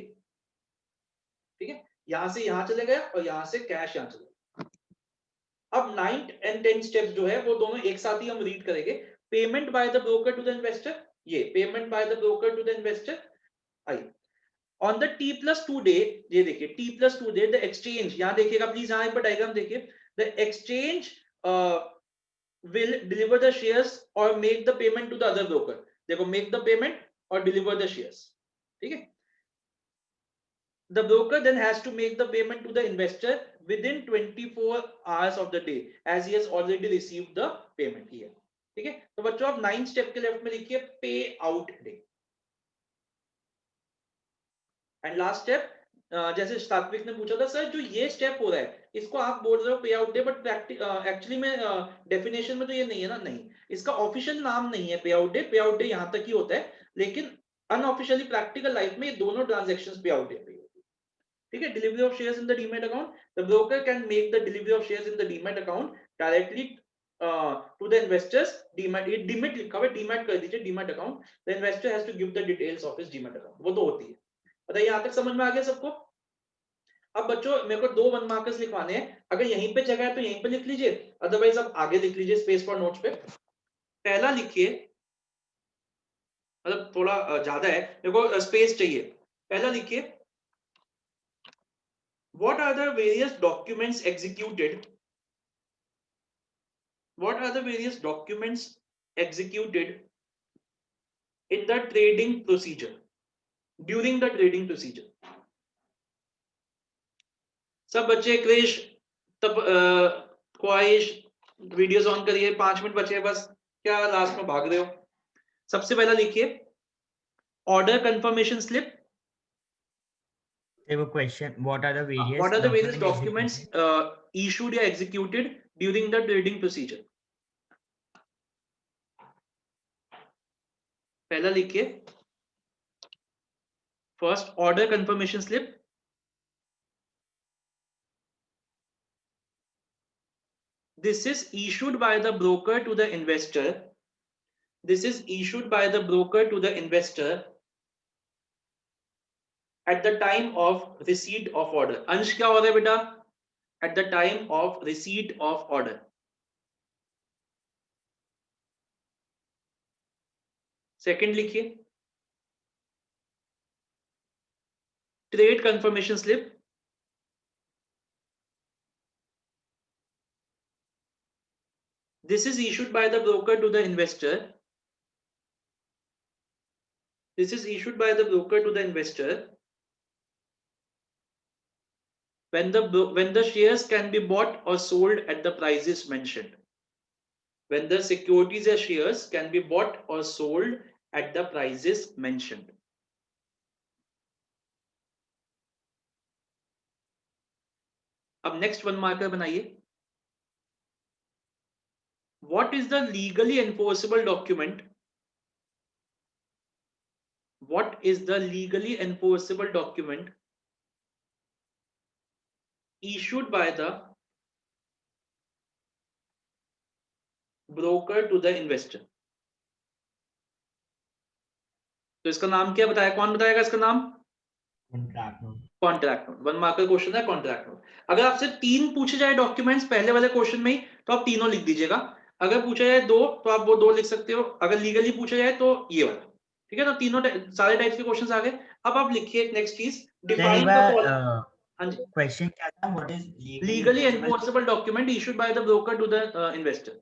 Speaker 1: ठीक है। यहां से यहां चले गए और यहां से कैश यहां चले गए। अब 9 एंड 10 स्टेप्स जो है वो दोनों एक साथ ही हम रीड करेंगे। Payment by the broker to the investor, ये payment by the broker to the investor. आइए, ऑन द T+2 डे, ये देखिए T+2 डे द एक्सचेंज, यहां देखिएगा प्लीज, यहां एक बार डायग्राम देखिए। The exchange will deliver the shares और make the payment to the other broker. देखो, मेक द पेमेंट और डिलीवर द शेयर्स, ठीक है। The broker then has to make the payment to the investor within 24 hours of the day as he has already received the payment here, ठीक है। तो बच्चों आप 9 step के left में लिखिए पे out day. And last step, जैसे सात्विक ने पूछा था सर जो ये स्टेप हो रहा है इसको आप बोल रहे हो पे आउट डे, बट एक्चुअली में डेफिनेशन में तो ये नहीं है ना, नहीं, इसका ऑफिशियल नाम नहीं है पे out day. Pay out day यहां तक ही होता है, लेकिन अनऑफिशियली प्रैक्टिकल लाइफ में ये दोनों ट्रांजेक्शंस पे आउट डे, ठीक है। Delivery of shares in the demat account, the broker can make the delivery of shares in the demat account directly to the investors. Demat, ये डीमैट लिखा हुआ है, डीमैट कर दीजिए demat account. The investor has to give the details of his demat account, वो तो होती है। बताइए यहां तक समझ में आ गया सबको। अब बच्चों मेरे को 2 वन मार्कर्स लिखवाने हैं, अगर यहीं पे जगह है तो यहीं पे लिख लीजिए, अदरवाइज आप आगे लिख लीजिए स्पेस फॉर नोट्स पे। पहला लिखिए, मतलब थोड़ा ज्यादा है, मेरे को स्पेस चाहिए। पहला लिखिए, what are the various documents executed, what are the various documents executed in the trading procedure, during the trading procedure। सब बच्चे क्रिश, तब ख्वाहिश, वीडियोस ऑन करिए, 5 मिनट बचे हैं बस, क्या लास्ट में भाग रहे हो। सबसे पहला लिखिए order confirmation slip.
Speaker 5: They have a question. What are the various
Speaker 1: documents issued or executed during the trading procedure? पहला लिखिए first order confirmation slip, this is issued by the broker to the investor, this is issued by the broker to the investor at the time of receipt of order। अंश क्या हो रहा है बेटा, at the time of receipt of order। Second लिखिए trade confirmation slip, this is issued by the broker to the investor, this is issued by the broker to the investor when the shares can be bought or sold at the prices mentioned, when the securities or shares can be bought or sold at the prices mentioned। अब next one marker बनाइए, what is the legally enforceable document, what is the legally enforceable document issued by the broker to the investor। तो इसका नाम क्या बताया, कौन बताएगा इसका नाम,
Speaker 5: Contract note.
Speaker 1: Contract note. One marker question है कॉन्ट्रैक्ट नोट। अगर आपसे 3 पूछे जाए डॉक्यूमेंट्स पहले वाले क्वेश्चन में ही तो आप तीनों लिख दीजिएगा, अगर पूछा जाए 2 तो आप वो 2 लिख सकते हो, अगर लीगली पूछा जाए तो ये वाला, ठीक है। तो तीनों सारे टाइप्स के क्वेश्चंस आ गए। अब आप लिखिए नेक्स्ट चीज, डिफाइन द हाँ जी,
Speaker 5: क्वेश्चन क्या था, what is
Speaker 1: legally enforceable document issued by the broker to the investor.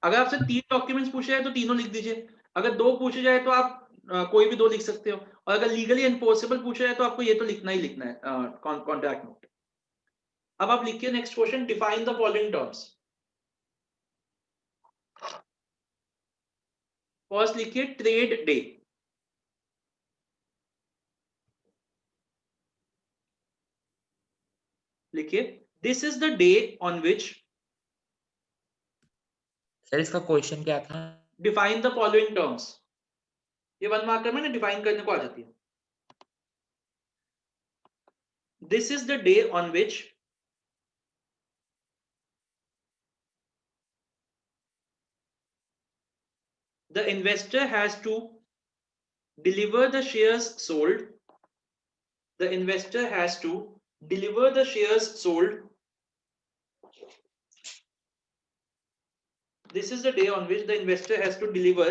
Speaker 1: अगर आपसे 3 डॉक्यूमेंट्स पूछे जाए तो तीनों लिख दीजिए, अगर 2 पूछे जाए तो आप कोई भी दो लिख सकते हो, और अगर लीगली एनफोर्सेबल पूछा जाए तो आपको ये तो लिखना ही लिखना है कॉन्ट्रैक्ट नोट। अब आप लिखिए next question, define the following terms. First लिखिए ट्रेड डे। लिखिए this is the day on which,
Speaker 7: sir इसका क्वेश्चन क्या था?
Speaker 1: Define the following terms. ये 1 मार्कर में ना डिफाइन करने को आ जाती है। This is the day on which the investor has to deliver the shares sold. The investor has to deliver the shares sold. This is the day on which the investor has to deliver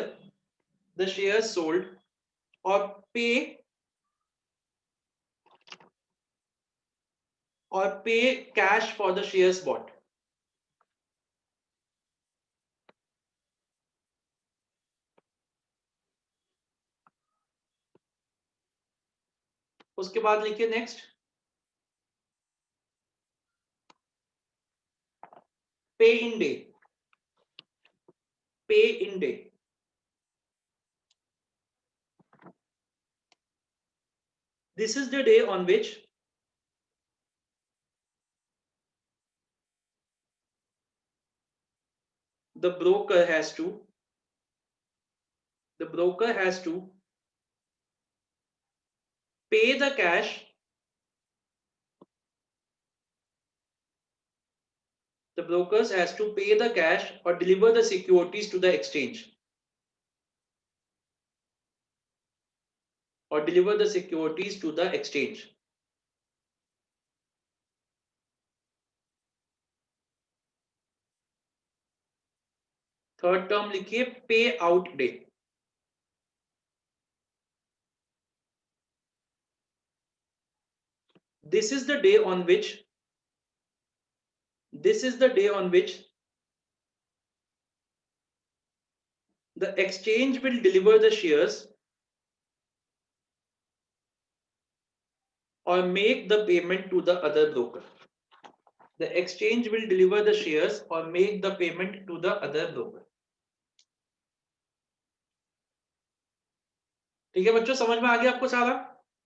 Speaker 1: the shares sold or pay cash for the shares bought. उसके बाद लिखिए next पे in day. पे in day, this is the day on which the broker has to pay the cash the brokers has to pay the cash or deliver the securities to the exchange, or deliver the securities to the exchange. Third term लिखिए पे out day. This is the day on which the exchange will deliver the shares or make the payment to the other broker. The exchange will deliver the shares or make the payment to the other broker. ठीक है बच्चों, समझ में आ गया आपको सारा?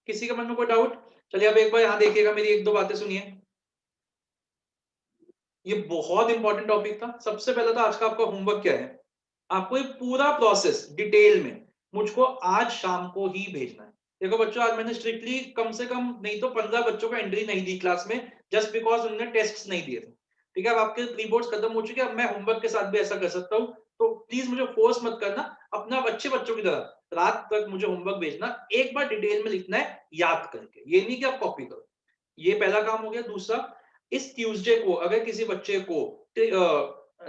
Speaker 1: किसी के मन में कोई डाउट? चलिए अब एक बार यहाँ देखिएगा, मेरी एक दो बातें सुनिए। ये बहुत इंपॉर्टेंट टॉपिक था। सबसे पहले तो आज का आपका होमवर्क क्या है, आपको ये पूरा प्रोसेस डिटेल में मुझको आज शाम को ही भेजना है। देखो बच्चों, आज मैंने स्ट्रिक्टली कम से कम नहीं तो 15 बच्चों को एंट्री नहीं दी क्लास में, जस्ट बिकॉज उन्होंने टेस्ट्स नहीं दिए थे। ठीक है, अब आपके प्री बोर्ड्स खत्म हो चुके हैं, अब मैं होमवर्क के साथ भी ऐसा कर सकता हूँ, तो प्लीज मुझे फोर्स मत करना। अपना अच्छे बच्चों की तरह रात तक मुझे होमवर्क भेजना, एक बार डिटेल में लिखना है याद करके, ये नहीं कि आप कॉपी करो। ये पहला काम हो गया। दूसरा, इस ट्यूसडे को अगर किसी बच्चे को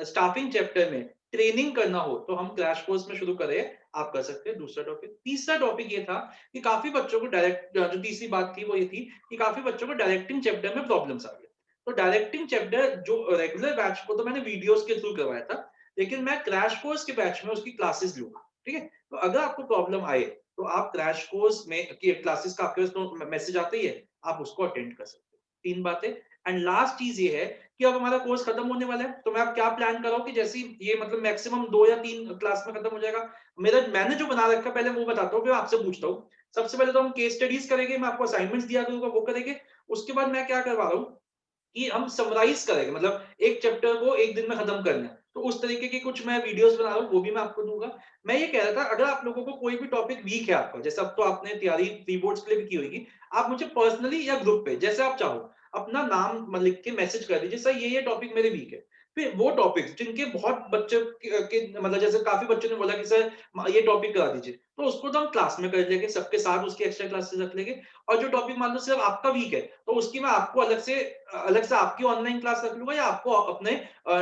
Speaker 1: स्टाफिंग चैप्टर में ट्रेनिंग करना हो तो हम क्रैश कोर्स में शुरू करें, आप कर सकते हैं। दूसरा टॉपिक। तीसरा टॉपिक ये था कि काफी बच्चों को डायरेक्ट, जो तीसरी बात थी वो ये थी कि काफी बच्चों को डायरेक्टिंग चैप्टर में प्रॉब्लम्स आ गए। तो डायरेक्टिंग चैप्टर जो रेगुलर बैच को तो मैंने वीडियोस के थ्रू करवाया था, लेकिन मैं क्रैश कोर्स के बैच में उसकी क्लासेस लूंगा। ठीक है, तो अगर आपको प्रॉब्लम आए तो आप क्रैश कोर्स में क्लासेस का आपके मैसेज आता ही है, आप उसको अटेंड कर सकते हो। 3 बातें। एंड लास्ट चीज ये है कि अब हमारा कोर्स खत्म होने वाला है, तो मैं अब क्या प्लान कर रहा हूँ कि जैसे ये मतलब मैक्सिमम 2 या 3 क्लास में खत्म हो जाएगा। मैंने जो बना रखा पहले वो बताता हूँ, फिर आपसे पूछता हूँ। सबसे पहले तो हम केस स्टडीज करेंगे, मैं आपको असाइनमेंट्स दिया करूंगा, वो करेंगे। उसके बाद मैं क्या करवा रहा हूँ कि हम समराइज करेंगे, मतलब एक चैप्टर को एक दिन में खत्म करना है, तो उस तरीके की कुछ मैं वीडियोस बना रहा हूँ, वो भी मैं आपको दूंगा। मैं ये कह रहा था, अगर आप लोगों को कोई भी टॉपिक वीक है आपका, जैसे अब तो आपने तैयारी प्री बोर्ड्स के लिए भी की होगी, आप मुझे पर्सनली या ग्रुप पे जैसे आप चाहो अपना नाम लिख के मैसेज कर दीजिए, सर ये टॉपिक मेरे वीक है। फिर वो टॉपिक्स जिनके बहुत बच्चों के मतलब जैसे काफी बच्चों ने बोला कि सर ये टॉपिक करा दीजिए, तो उसको तो हम क्लास में कर लेंगे, सबके साथ उसकी एक्स्ट्रा क्लासेस रख लेंगे। और जो टॉपिक मान लो सिर्फ आपका वीक है, तो उसकी मैं आपको अलग से आपकी ऑनलाइन क्लास रख लूंगा, या आपको अपने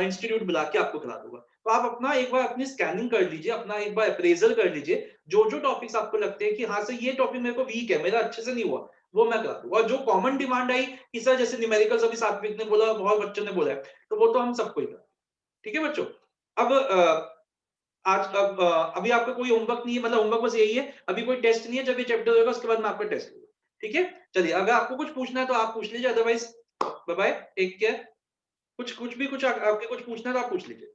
Speaker 1: इंस्टीट्यूट बुला के आपको करा दूंगा। तो आप अपना एक बार अपनी स्कैनिंग कर लीजिए, अपना एक बार अप्रेजल कर लीजिए, जो जो टॉपिक्स आपको लगते हैं कि हाँ सर ये टॉपिक मेरे को वीक है, मेरा अच्छे से नहीं हुआ, वो मैं करा दूंगा। और जो कॉमन डिमांड आई कि सर जैसे न्यूमेरिकल्स अभी सात्विक ने बोला, बहुत बच्चों ने बोला है, तो वो तो हम सबको ही करा। ठीक है बच्चों, अब आज अभी आपका कोई होमवर्क नहीं है, मतलब होमवर्क बस यही है, अभी कोई टेस्ट नहीं है, जब ये चैप्टर होगा उसके बाद मैं आपका टेस्ट लूंगा, ठीक है? चलिए, अगर आपको कुछ पूछना है तो आप पूछ लीजिए, otherwise bye bye, take care. कुछ भी आपके कुछ पूछना है तो आप पूछ लीजिए।